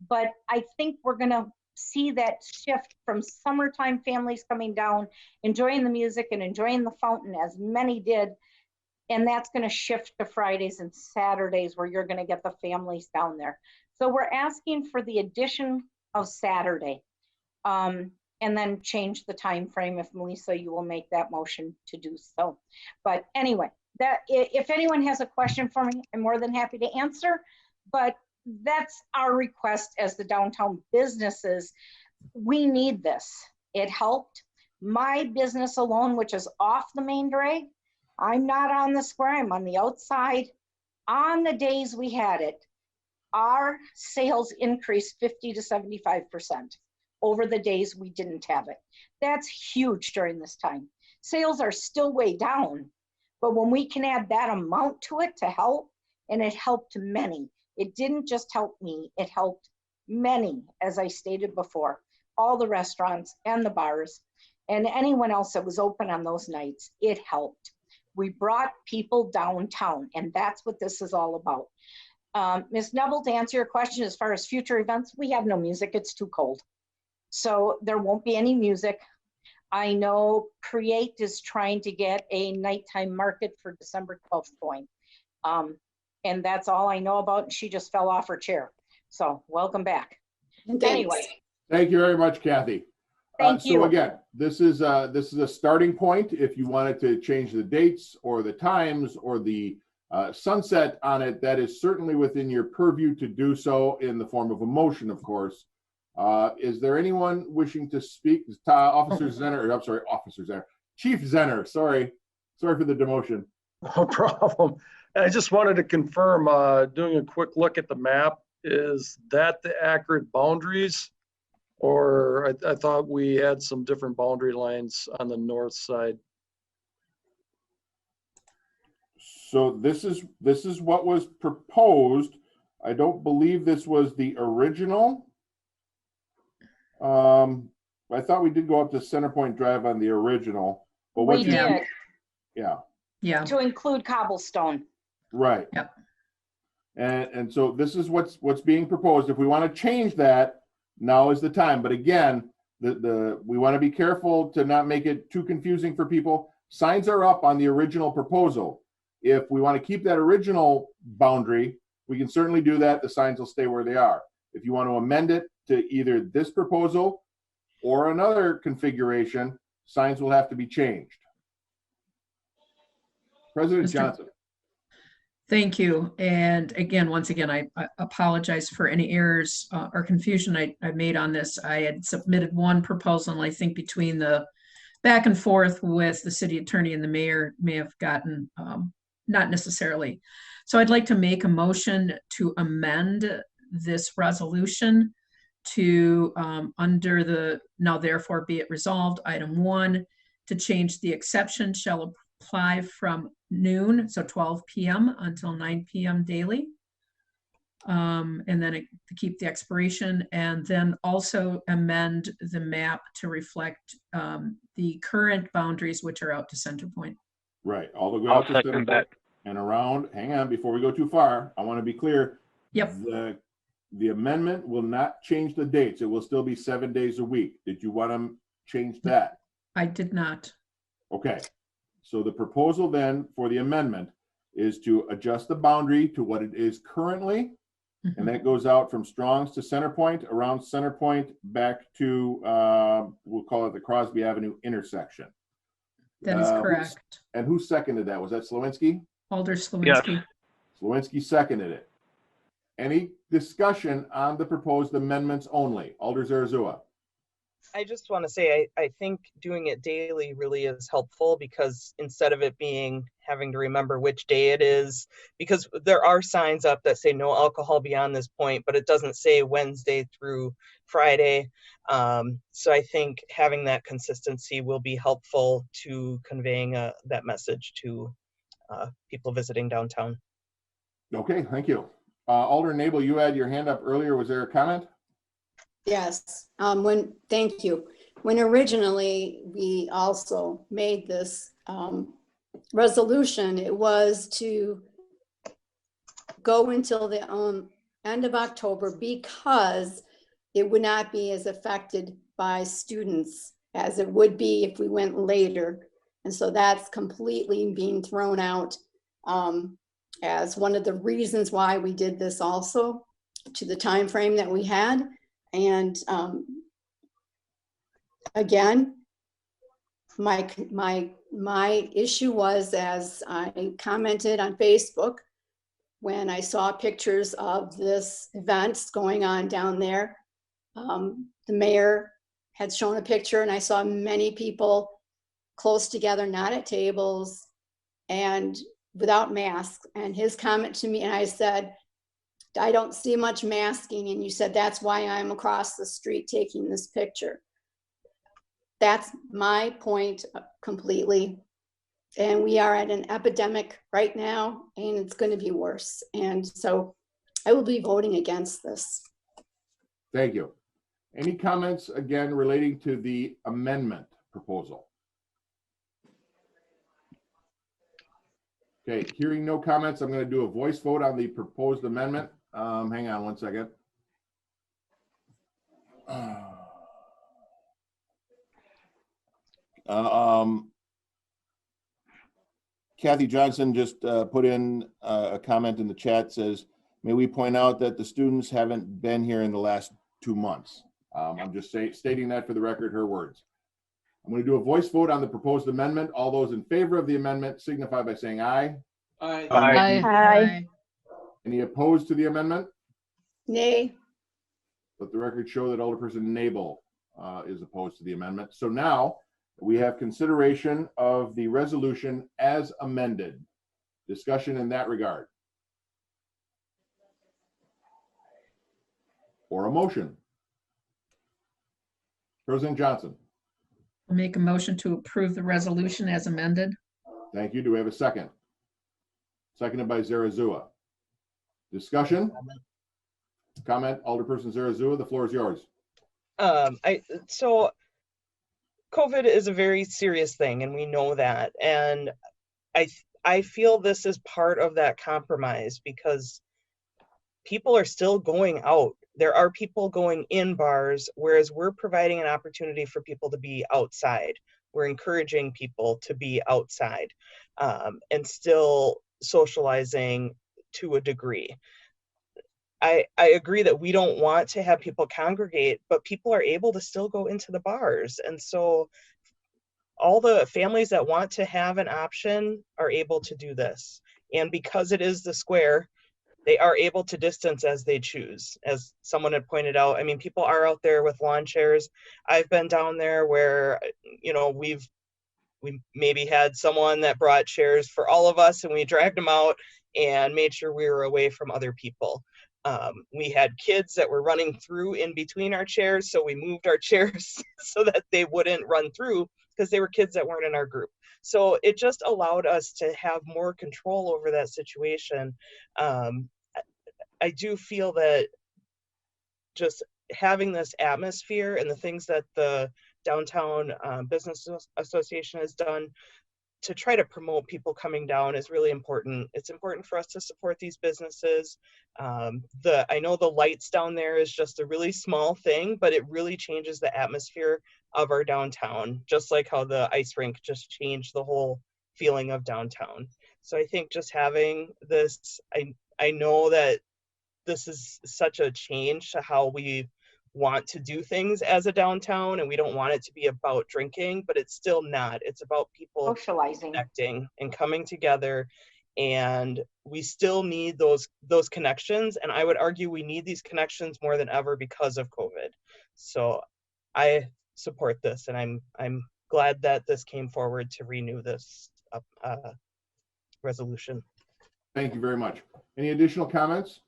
But I think we're going to see that shift from summertime families coming down, enjoying the music and enjoying the fountain, as many did. And that's going to shift to Fridays and Saturdays, where you're going to get the families down there. So we're asking for the addition of Saturday, and then change the time frame. If Melissa, you will make that motion to do so. But anyway, if anyone has a question for me, I'm more than happy to answer. But that's our request as the downtown businesses. We need this. It helped my business alone, which is off the main drag. I'm not on the square, I'm on the outside. On the days we had it, our sales increased 50 to 75% over the days we didn't have it. That's huge during this time. Sales are still way down, but when we can add that amount to it to help, and it helped many. It didn't just help me, it helped many, as I stated before, all the restaurants and the bars and anyone else that was open on those nights. It helped. We brought people downtown, and that's what this is all about. Ms. Neville, to answer your question, as far as future events, we have no music, it's too cold. So there won't be any music. I know Create is trying to get a nighttime market for December 12th going. And that's all I know about, and she just fell off her chair. So welcome back. Anyway. Thank you very much, Kathy. Thank you. So again, this is a starting point. If you wanted to change the dates or the times or the sunset on it, that is certainly within your purview to do so in the form of a motion, of course. Is there anyone wishing to speak? Officer Zenner, or I'm sorry, Officer Zenner. Chief Zenner, sorry for the demotion. No problem. I just wanted to confirm, doing a quick look at the map, is that the accurate boundaries? Or I thought we had some different boundary lines on the north side. So this is what was proposed. I don't believe this was the original. I thought we did go up to Centerpoint Drive on the original. But what We did. Yeah. Yeah. To include cobblestone. Right. Yep. And so this is what's being proposed. If we want to change that, now is the time. But again, we want to be careful to not make it too confusing for people. Signs are up on the original proposal. If we want to keep that original boundary, we can certainly do that. The signs will stay where they are. If you want to amend it to either this proposal or another configuration, signs will have to be changed. President Johnson. Thank you. And again, once again, I apologize for any errors or confusion I made on this. I had submitted one proposal, and I think between the back and forth with the city attorney and the mayor may have gotten not necessarily. So I'd like to make a motion to amend this resolution to under the now therefore be it resolved, item 1, to change the exception shall apply from noon, so 12 p.m. until 9 p.m. daily. And then to keep the expiration, and then also amend the map to reflect the current boundaries, which are out to Center Point. Right. All the way out to Center Point and around. Hang on, before we go too far, I want to be clear. Yep. The amendment will not change the dates. It will still be 7 days a week. Did you want to change that? I did not. Okay. So the proposal then for the amendment is to adjust the boundary to what it is currently. And that goes out from Strong's to Center Point, around Center Point, back to, we'll call it the Crosby Avenue intersection. That is correct. And who seconded that? Was that Slawinski? Alder Slawinski. Yes. Slawinski seconded it. Any discussion on the proposed amendments only? Alder Zarazua. I just want to say, I think doing it daily really is helpful, because instead of it being having to remember which day it is, because there are signs up that say no alcohol beyond this point, but it doesn't say Wednesday through Friday. So I think having that consistency will be helpful to conveying that message to people visiting downtown. Okay, thank you. Alder Nabel, you had your hand up earlier. Was there a comment? Yes, thank you. When originally we also made this resolution, it was to go until the end of October, because it would not be as affected by students as it would be if we went later. And so that's completely being thrown out as one of the reasons why we did this, also to the time frame that we had. And again, my issue was, as I commented on Facebook, when I saw pictures of this events going on down there, the mayor had shown a picture, and I saw many people close together, not at tables and without masks. And his comment to me, and I said, I don't see much masking. And you said, that's why I'm across the street taking this picture. That's my point completely. And we are at an epidemic right now, and it's going to be worse. And so I will be voting against this. Thank you. Any comments again relating to the amendment proposal? Okay, hearing no comments, I'm going to do a voice vote on the proposed amendment. Hang on one second. Kathy Johnson just put in a comment in the chat, says, may we point out that the students haven't been here in the last 2 months. I'm just stating that for the record, her words. I'm going to do a voice vote on the proposed amendment. All those in favor of the amendment signify by saying aye. Aye. Aye. Aye. Any opposed to the amendment? Nay. Let the record show that Alderperson Nabel is opposed to the amendment. So now we have consideration of the resolution as amended. Discussion in that regard. Or a motion. President Johnson. I'll make a motion to approve the resolution as amended. Thank you. Do we have a second? Seconded by Zarazua. Discussion? Comment, Alderperson Zarazua, the floor is yours. So COVID is a very serious thing, and we know that. And I feel this is part of that compromise, because people are still going out. There are people going in bars, whereas we're providing an opportunity for people to be outside. We're encouraging people to be outside and still socializing to a degree. I agree that we don't want to have people congregate, but people are able to still go into the bars. And so all the families that want to have an option are able to do this. And because it is the square, they are able to distance as they choose. As someone had pointed out, I mean, people are out there with lawn chairs. I've been down there where, you know, we maybe had someone that brought chairs for all of us, and we dragged them out and made sure we were away from other people. We had kids that were running through in between our chairs, so we moved our chairs so that they wouldn't run through, because they were kids that weren't in our group. So it just allowed us to have more control over that situation. I do feel that just having this atmosphere and the things that the Downtown Business Association has done to try to promote people coming down is really important. It's important for us to support these businesses. I know the lights down there is just a really small thing, but it really changes the atmosphere of our downtown, just like how the ice rink just changed the whole feeling of downtown. So I think just having this, I know that this is such a change to how we want to do things as a downtown, and we don't want it to be about drinking, but it's still not. It's about people Socializing, connecting and coming together, and we still need those connections. And I would argue we need these connections more than ever because of COVID. So I support this, and I'm glad that this came forward to renew this resolution. Thank you very much. Any additional comments?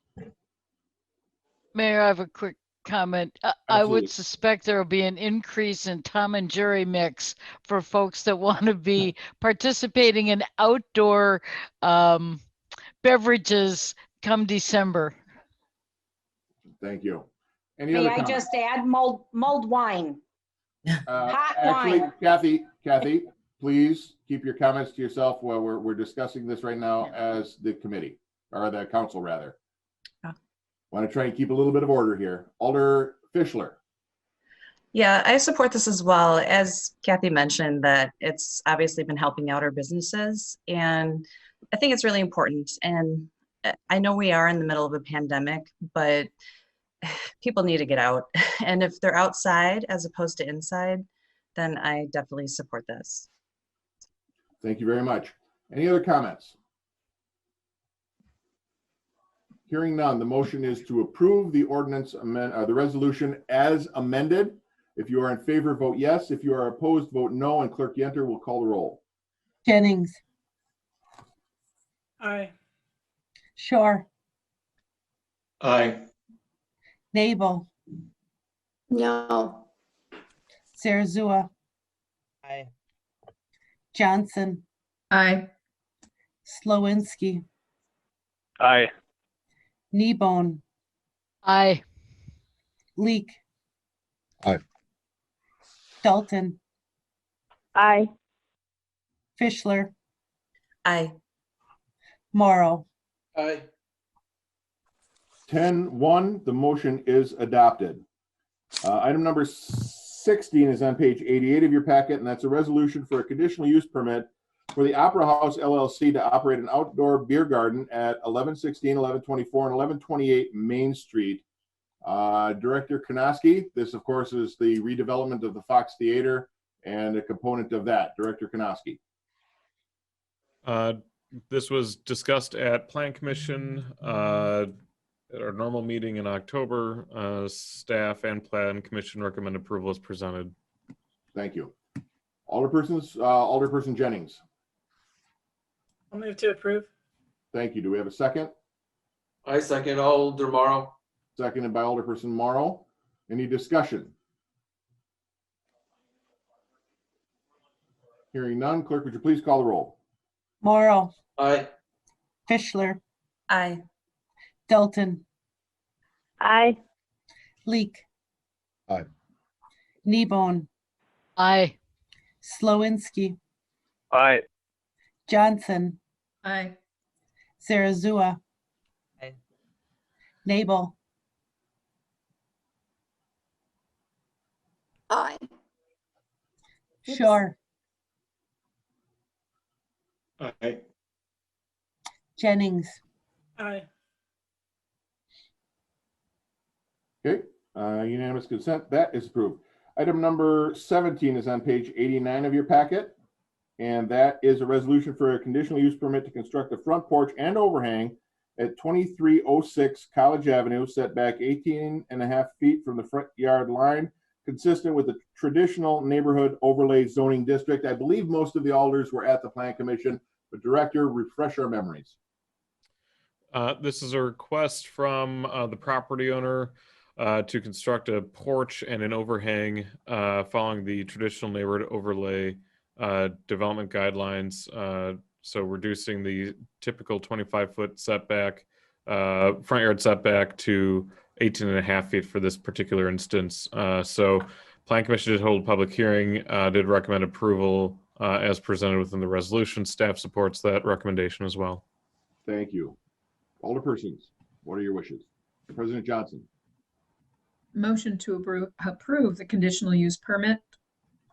Mayor, I have a quick comment. I Absolutely. would suspect there will be an increase in Tom and Jerry mix for folks that want to be participating in outdoor beverages come December. Thank you. Any may other I comments? just add mulled wine? Hot Actually, wine. Kathy, please keep your comments to yourself while we're discussing this right now as the committee, or the council rather. Want to try and keep a little bit of order here. Alder Fischler. Yeah, I support this as well. As Kathy mentioned, that it's obviously been helping out our businesses, and I think it's really important. And I know we are in the middle of a pandemic, but people need to get out. And if they're outside as opposed to inside, then I definitely support this. Thank you very much. Any other comments? Hearing none, the motion is to approve the ordinance the resolution as amended. If you are in favor, vote yes. If you are opposed, vote no, and Clerk Yenter will call the roll. Jennings, Aye. Shore, Aye. Nabel, No. Zarazua, Aye. Johnson, Aye. Slowinski, Aye. Kneebone, Aye. Leek. Aye. Dalton, Aye. Fischler, Aye. Morrow. Aye. 10-1, the motion is adopted. Item number 16 is on page 88 of your packet, and that's a resolution for a conditional use permit for the Opera House LLC to operate an outdoor beer garden at 1116, 1124, and 1128 Main Street. Director Konoski, this of course is the redevelopment of the Fox Theater and a component of that. Director Konoski. This was discussed at Plan Commission at our normal meeting in October. Staff and Plan Commission recommend approval as presented. Thank you. Alderperson Jennings. I'll move to approve. Thank you. Do we have a second? I second Alder Morrow. Seconded by Alderperson Morrow. Any discussion? Hearing none, clerk, would you please call the roll? Morrow, Aye. Fischler, Aye. Dalton, Aye. Leek. Aye. Kneebone, Aye. Slowinski, Aye. Johnson, Aye. Zarazua, Aye. Nabel, Aye. Shore, Aye. Jennings, Aye. Okay, unanimous consent, that is approved. Item number 17 is on page 89 of your packet. And that is a resolution for a conditional use permit to construct a front porch and overhang at 2306 College Avenue, setback 18.5 feet from the front yard line, consistent with the traditional neighborhood overlay zoning district. I believe most of the alders were at the Plan Commission, but Director, refresh our memories. This is a request from the property owner to construct a porch and an overhang following the traditional neighborhood overlay development guidelines. So reducing the typical 25-foot setback, front yard setback to 18.5 feet for this particular instance. So Plan Commission did hold a public hearing, did recommend approval as presented within the resolution. Staff supports that recommendation as well. Thank you. Alderpersons, what are your wishes? President Johnson. Motion to approve the conditional use permit.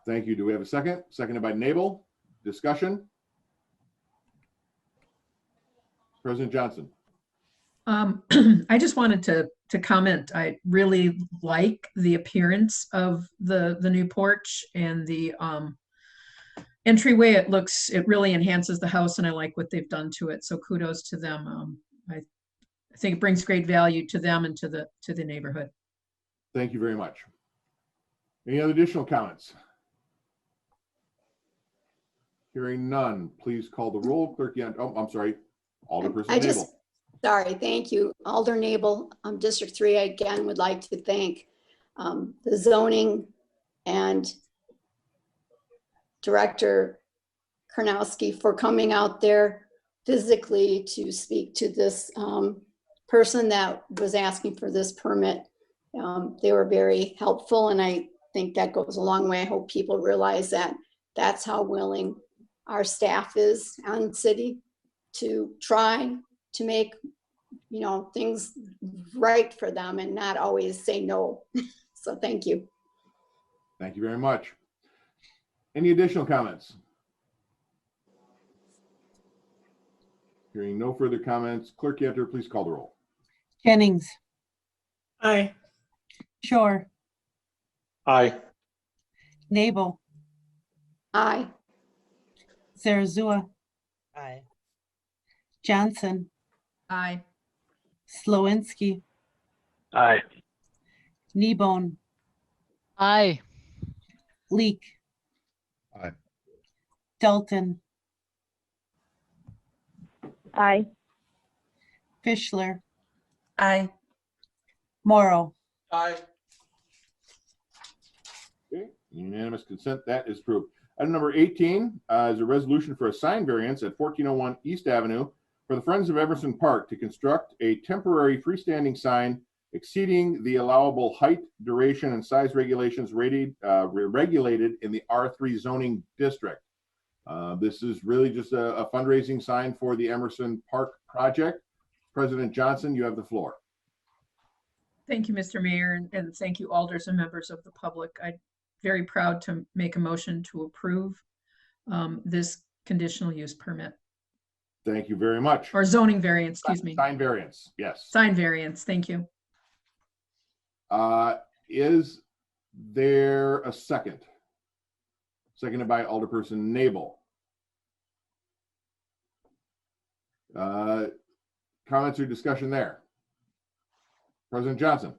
Thank you. Do we have a second? Seconded by Nabel. Discussion? President Johnson. I just wanted to comment. I really like the appearance of the new porch and the entryway. It really enhances the house, and I like what they've done to it. So kudos to them. I think it brings great value to them and to the neighborhood. Thank you very much. Any other additional comments? Hearing none, please call the roll. Clerk, oh, I'm sorry. Alderperson Nabel. Sorry, thank you. Alder Nabel, District 3, I again would like to thank the zoning and Director Karnowski for coming out there physically to speak to this person that was asking for this permit. They were very helpful, and I think that goes a long way. I hope people realize that that's how willing our staff is on city to try to make, things right for them and not always say no. So thank you. Thank you very much. Any additional comments? Hearing no further comments, Clerk Yetter, please call the roll. Jennings, Aye. Shore, Aye. Nabel, Aye. Zarazua, Aye. Johnson, Aye. Slowinski, Aye. Kneebone, Aye. Leek, Aye. Dalton, Aye. Fischler, Aye. Morrow. Aye. Okay, unanimous consent, that is approved. Item number 18 is a resolution for a sign variance at 1401 East Avenue for the Friends of Emerson Park to construct a temporary freestanding sign exceeding the allowable height, duration, and size regulations regulated in the R3 zoning district. This is really just a fundraising sign for the Emerson Park project. President Johnson, you have the floor. Thank you, Mr. Mayor, and thank you, alders and members of the public. I'm very proud to make a motion to approve this conditional use permit. Thank you very much. Or zoning variance, excuse me. Sign variance, yes. Sign variance, thank you. Is there a second? Seconded by Alderperson Nabel. Comments or discussion there? President Johnson.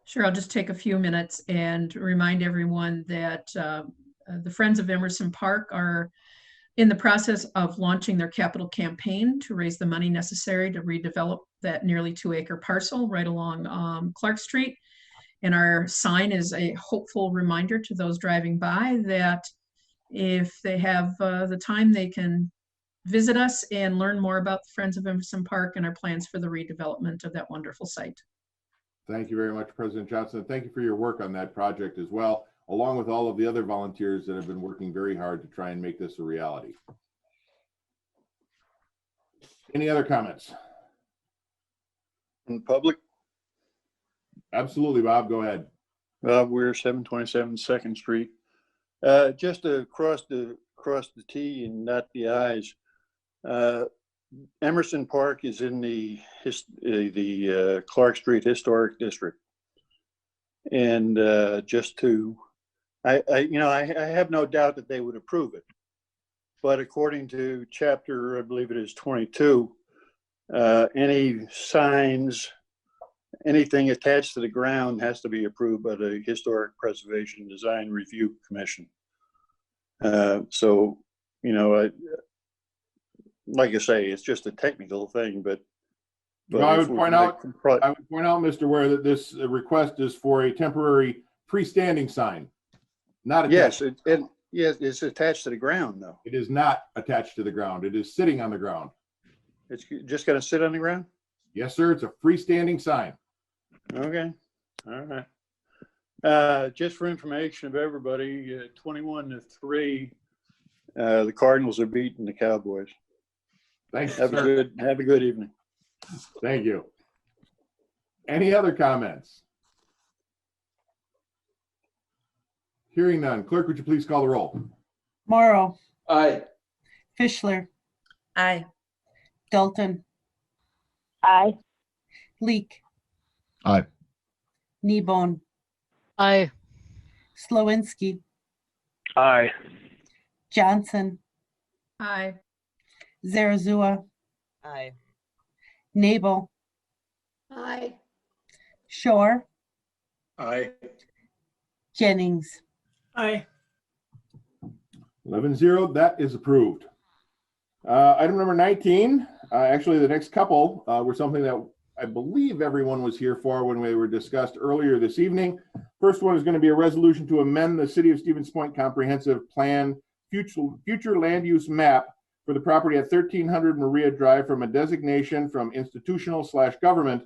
Sure, I'll just take a few minutes and remind everyone that the Friends of Emerson Park are in the process of launching their capital campaign to raise the money necessary to redevelop that nearly 2-acre parcel right along Clark Street. And our sign is a hopeful reminder to those driving by that if they have the time, they can visit us and learn more about the Friends of Emerson Park and our plans for the redevelopment of that wonderful site. Thank you very much, President Johnson. Thank you for your work on that project as well, along with all of the other volunteers that have been working very hard to try and make this a reality. Any other comments? In public, Absolutely, Bob, go ahead. we're 727 2nd Street. Just to cross the T and dot the I's. Emerson Park is in the Clark Street Historic District. And just to, I have no doubt that they would approve it. But according to chapter, I believe it is 22, any signs, anything attached to the ground has to be approved by the Historic Preservation Design Review Commission. So, like I say, it's just a technical thing, but I would point out, Mr. Ware, that this request is for a temporary freestanding sign, not attached. Yes, it's attached to the ground, though. It is not attached to the ground. It is sitting on the ground. It's just going to sit on the ground? Yes, sir. It's a freestanding sign. Okay. All right. Just for information of everybody, 21-3, the Cardinals are beating the Cowboys. Thanks. Have a good evening. Thank you. Any other comments? Hearing none. Clerk, would you please call the roll? Morrow, Aye. Fischler, Aye. Dalton, Aye. Leek, Aye. Kneebone, Aye. Slowinski, Aye. Johnson, Aye. Zarazua, Aye. Nabel, Aye. Shore, Aye. Jennings. Aye. 11-0, that is approved. Item number 19, actually the next couple were something that I believe everyone was here for when we were discussed earlier this evening. First one is going to be a resolution to amend the City of Stevens Point Comprehensive Plan future land use map for the property at 1300 Maria Drive from a designation from institutional/government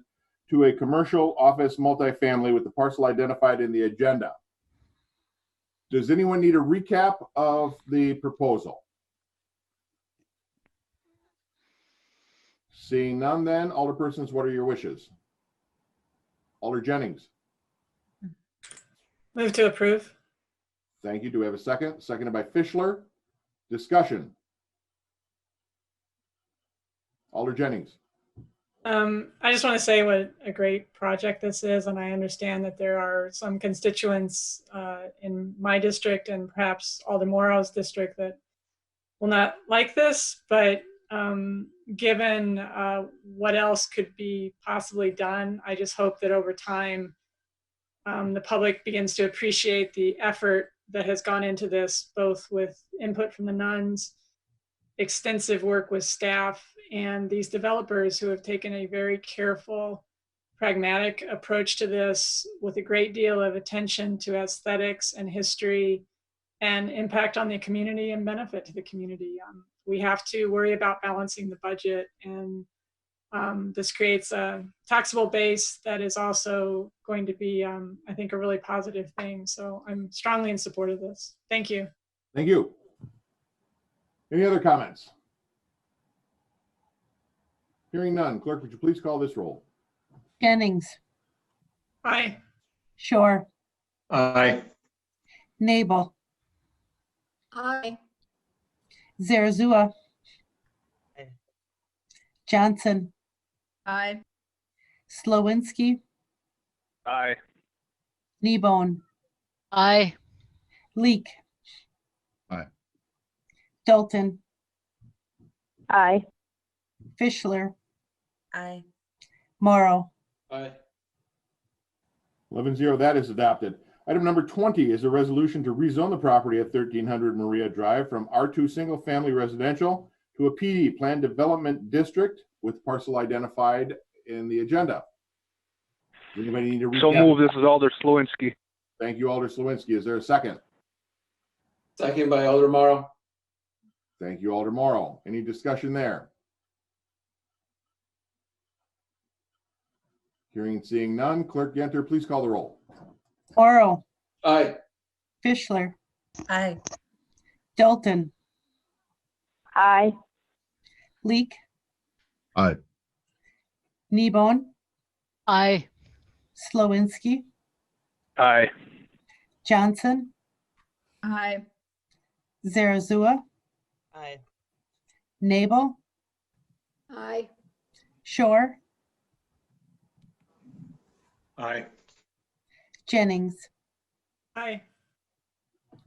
to a commercial office multifamily with the parcel identified in the agenda. Does anyone need a recap of the proposal? Seeing none then, Alderpersons, what are your wishes? Alder Jennings. Move to approve. Thank you. Do we have a second? Seconded by Fischler. Discussion. Alder Jennings. I just want to say what a great project this is, and I understand that there are some constituents in my district and perhaps Alder Morrow's district that will not like this, but given what else could be possibly done, I just hope that over time the public begins to appreciate the effort that has gone into this, both with input from the nuns, extensive work with staff, and these developers who have taken a very careful, pragmatic approach to this with a great deal of attention to aesthetics and history and impact on the community and benefit to the community. We have to worry about balancing the budget, and this creates a taxable base that is also going to be, I think, a really positive thing. So I'm strongly in support of this. Thank you. Thank you. Any other comments? Hearing none. Clerk, would you please call this roll? Jennings, Aye. Shore, Aye. Nabel, Aye. Zarazua, Aye. Johnson, Aye. Slowinski, Aye. Kneebone, Aye. Leek. Aye. Dalton, Aye. Fischler, Aye. Morrow. Aye. 11-0, that is adopted. Item number 20 is a resolution to rezone the property at 1300 Maria Drive from R2 Single Family Residential to a PD, Planned Development District, with parcel identified in the agenda. Does anybody need to recap? So move. This is Alder Slowinski. Thank you, Alder Slowinski. Is there a second? Second by Alder Morrow. Thank you, Alder Morrow. Any discussion there? Hearing and seeing none. Clerk Yenter, please call the roll. Morrow, Aye. Fischler, Aye. Dalton, Aye. Leek, Aye. Kneebone, Aye. Slowinski, Aye. Johnson, Aye. Zarazua, Aye. Nabel, Aye. Shore, Aye. Jennings. Aye.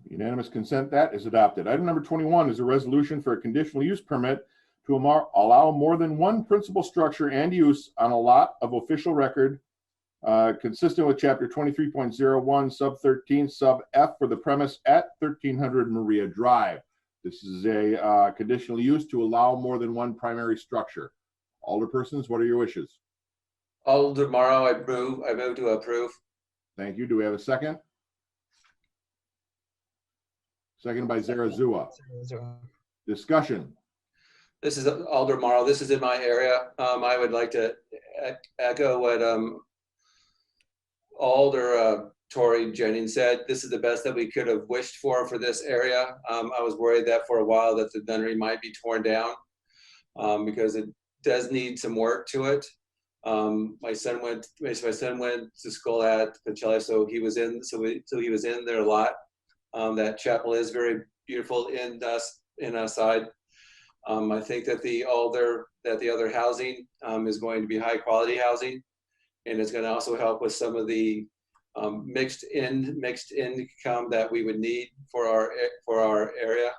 Unanimous consent, that is adopted. Item number 21 is a resolution for a conditional use permit to allow more than one principal structure and use on a lot of official record consistent with chapter 23.01 sub 13 sub F for the premise at 1300 Maria Drive. This is a conditional use to allow more than one primary structure. Alderpersons, what are your wishes? Alder Morrow, I move to approve. Thank you. Do we have a second? Second by Zarazua. Discussion. This is Alder Morrow. This is in my area. I would like to echo what Alder Tory Jennings said. This is the best that we could have wished for this area. I was worried that for a while that the nunnery might be torn down because it does need some work to it. My son went to school at Pacelli, so he was in there a lot. That chapel is very beautiful inside. I think that the other housing is going to be high quality housing, and it's going to also help with some of the mixed income that we would need for our area.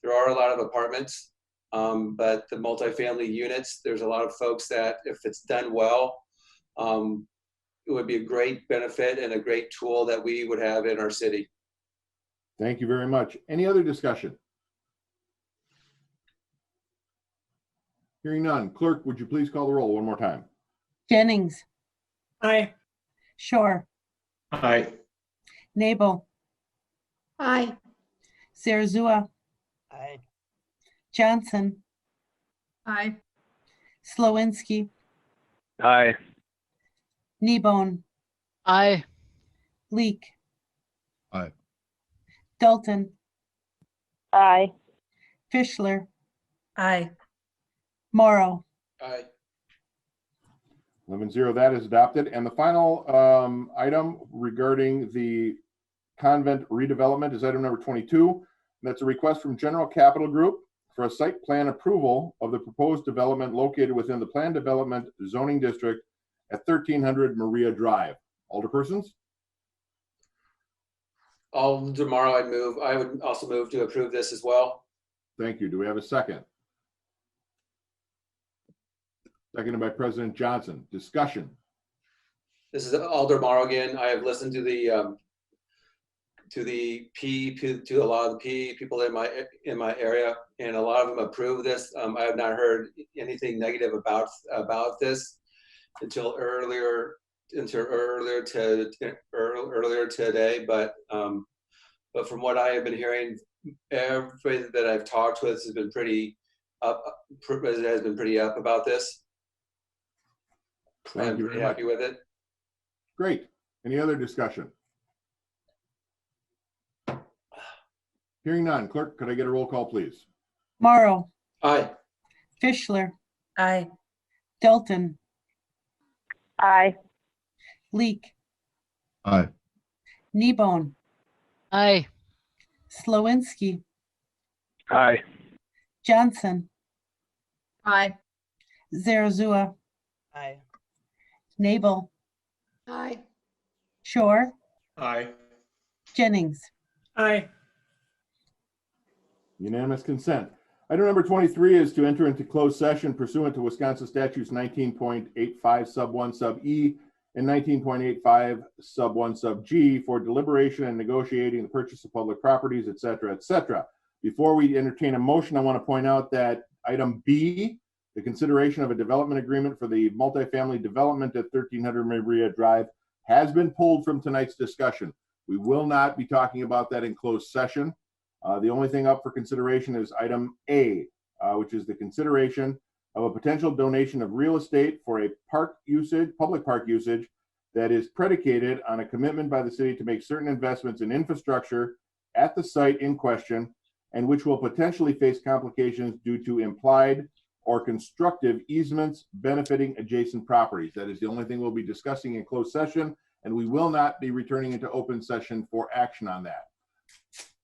There are a lot of apartments, but the multifamily units, there's a lot of folks that, if it's done well, it would be a great benefit and a great tool that we would have in our city. Thank you very much. Any other discussion? Hearing none. Clerk, would you please call the roll one more time? Jennings, Aye. Shore, Aye. Nabel, Aye. Zarazua, Aye. Johnson, Aye. Slowinski, Aye. Kneebone, Aye. Leek. Aye. Dalton, Aye. Fischler, Aye. Morrow. Aye. 11-0, that is adopted. And the final item regarding the convent redevelopment is item number 22. That's a request from General Capital Group for a site plan approval of the proposed development located within the planned development zoning district at 1300 Maria Drive. Alderpersons? Alder Morrow, I would also move to approve this as well. Thank you. Do we have a second? Seconded by President Johnson. Discussion. This is Alder Morrow again. I have listened to a lot of the P people in my area, and a lot of them approve this. I have not heard anything negative about this until earlier today. But from what I have been hearing, everybody that I've talked with has been pretty up about this. Thank you very happy much. with it. Great. Any other discussion? Hearing none. Clerk, could I get a roll call, please? Morrow, Aye. Fischler, Aye. Dalton, Aye. Leek, Aye. Kneebone, Aye. Slowinski, Aye. Johnson, Aye. Zarazua, Aye. Nabel, Aye. Shore, Aye. Jennings. Aye. Unanimous consent. Item number 23 is to enter into closed session pursuant to Wisconsin statutes 19.85 sub 1 sub E and 19.85 sub 1 sub G for deliberation and negotiating the purchase of public properties, et cetera, et cetera. Before we entertain a motion, I want to point out that item B, the consideration of a development agreement for the multifamily development at 1300 Maria Drive, has been pulled from tonight's discussion. We will not be talking about that in closed session. The only thing up for consideration is item A, which is the consideration of a potential donation of real estate for a public park usage that is predicated on a commitment by the city to make certain investments in infrastructure at the site in question, and which will potentially face complications due to implied or constructive easements benefiting adjacent properties. That is the only thing we'll be discussing in closed session, and we will not be returning into open session for action on that.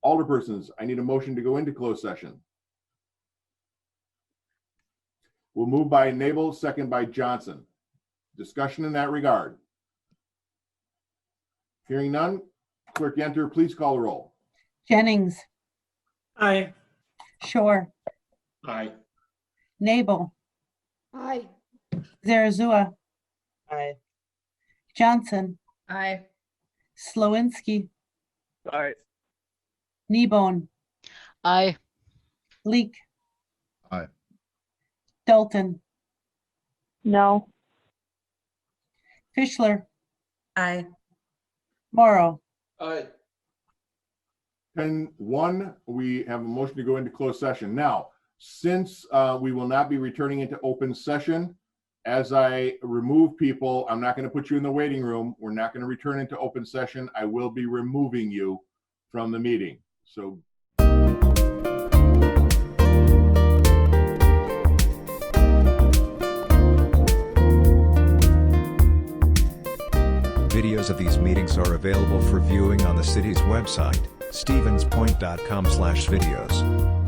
Alderpersons, I need a motion to go into closed session. We'll move by Nabel, second by Johnson. Discussion in that regard. Hearing none, Clerk Yenter, please call the roll. Jennings, Aye. Shore, Aye. Nabel, Aye. Zarazua, Aye. Johnson, Aye. Slowinski, Aye. Kneebone, Aye. Leek. Aye. Dalton, No. Fischler, Aye. Morrow. Aye. 10-1, we have a motion to go into closed session. Now, since we will not be returning into open session, as I remove people, I'm not going to put you in the waiting room. We're not going to return into open session. I will be removing you from the meeting. So Videos of these meetings are available for viewing on the city's website, stevenspoint.com/videos.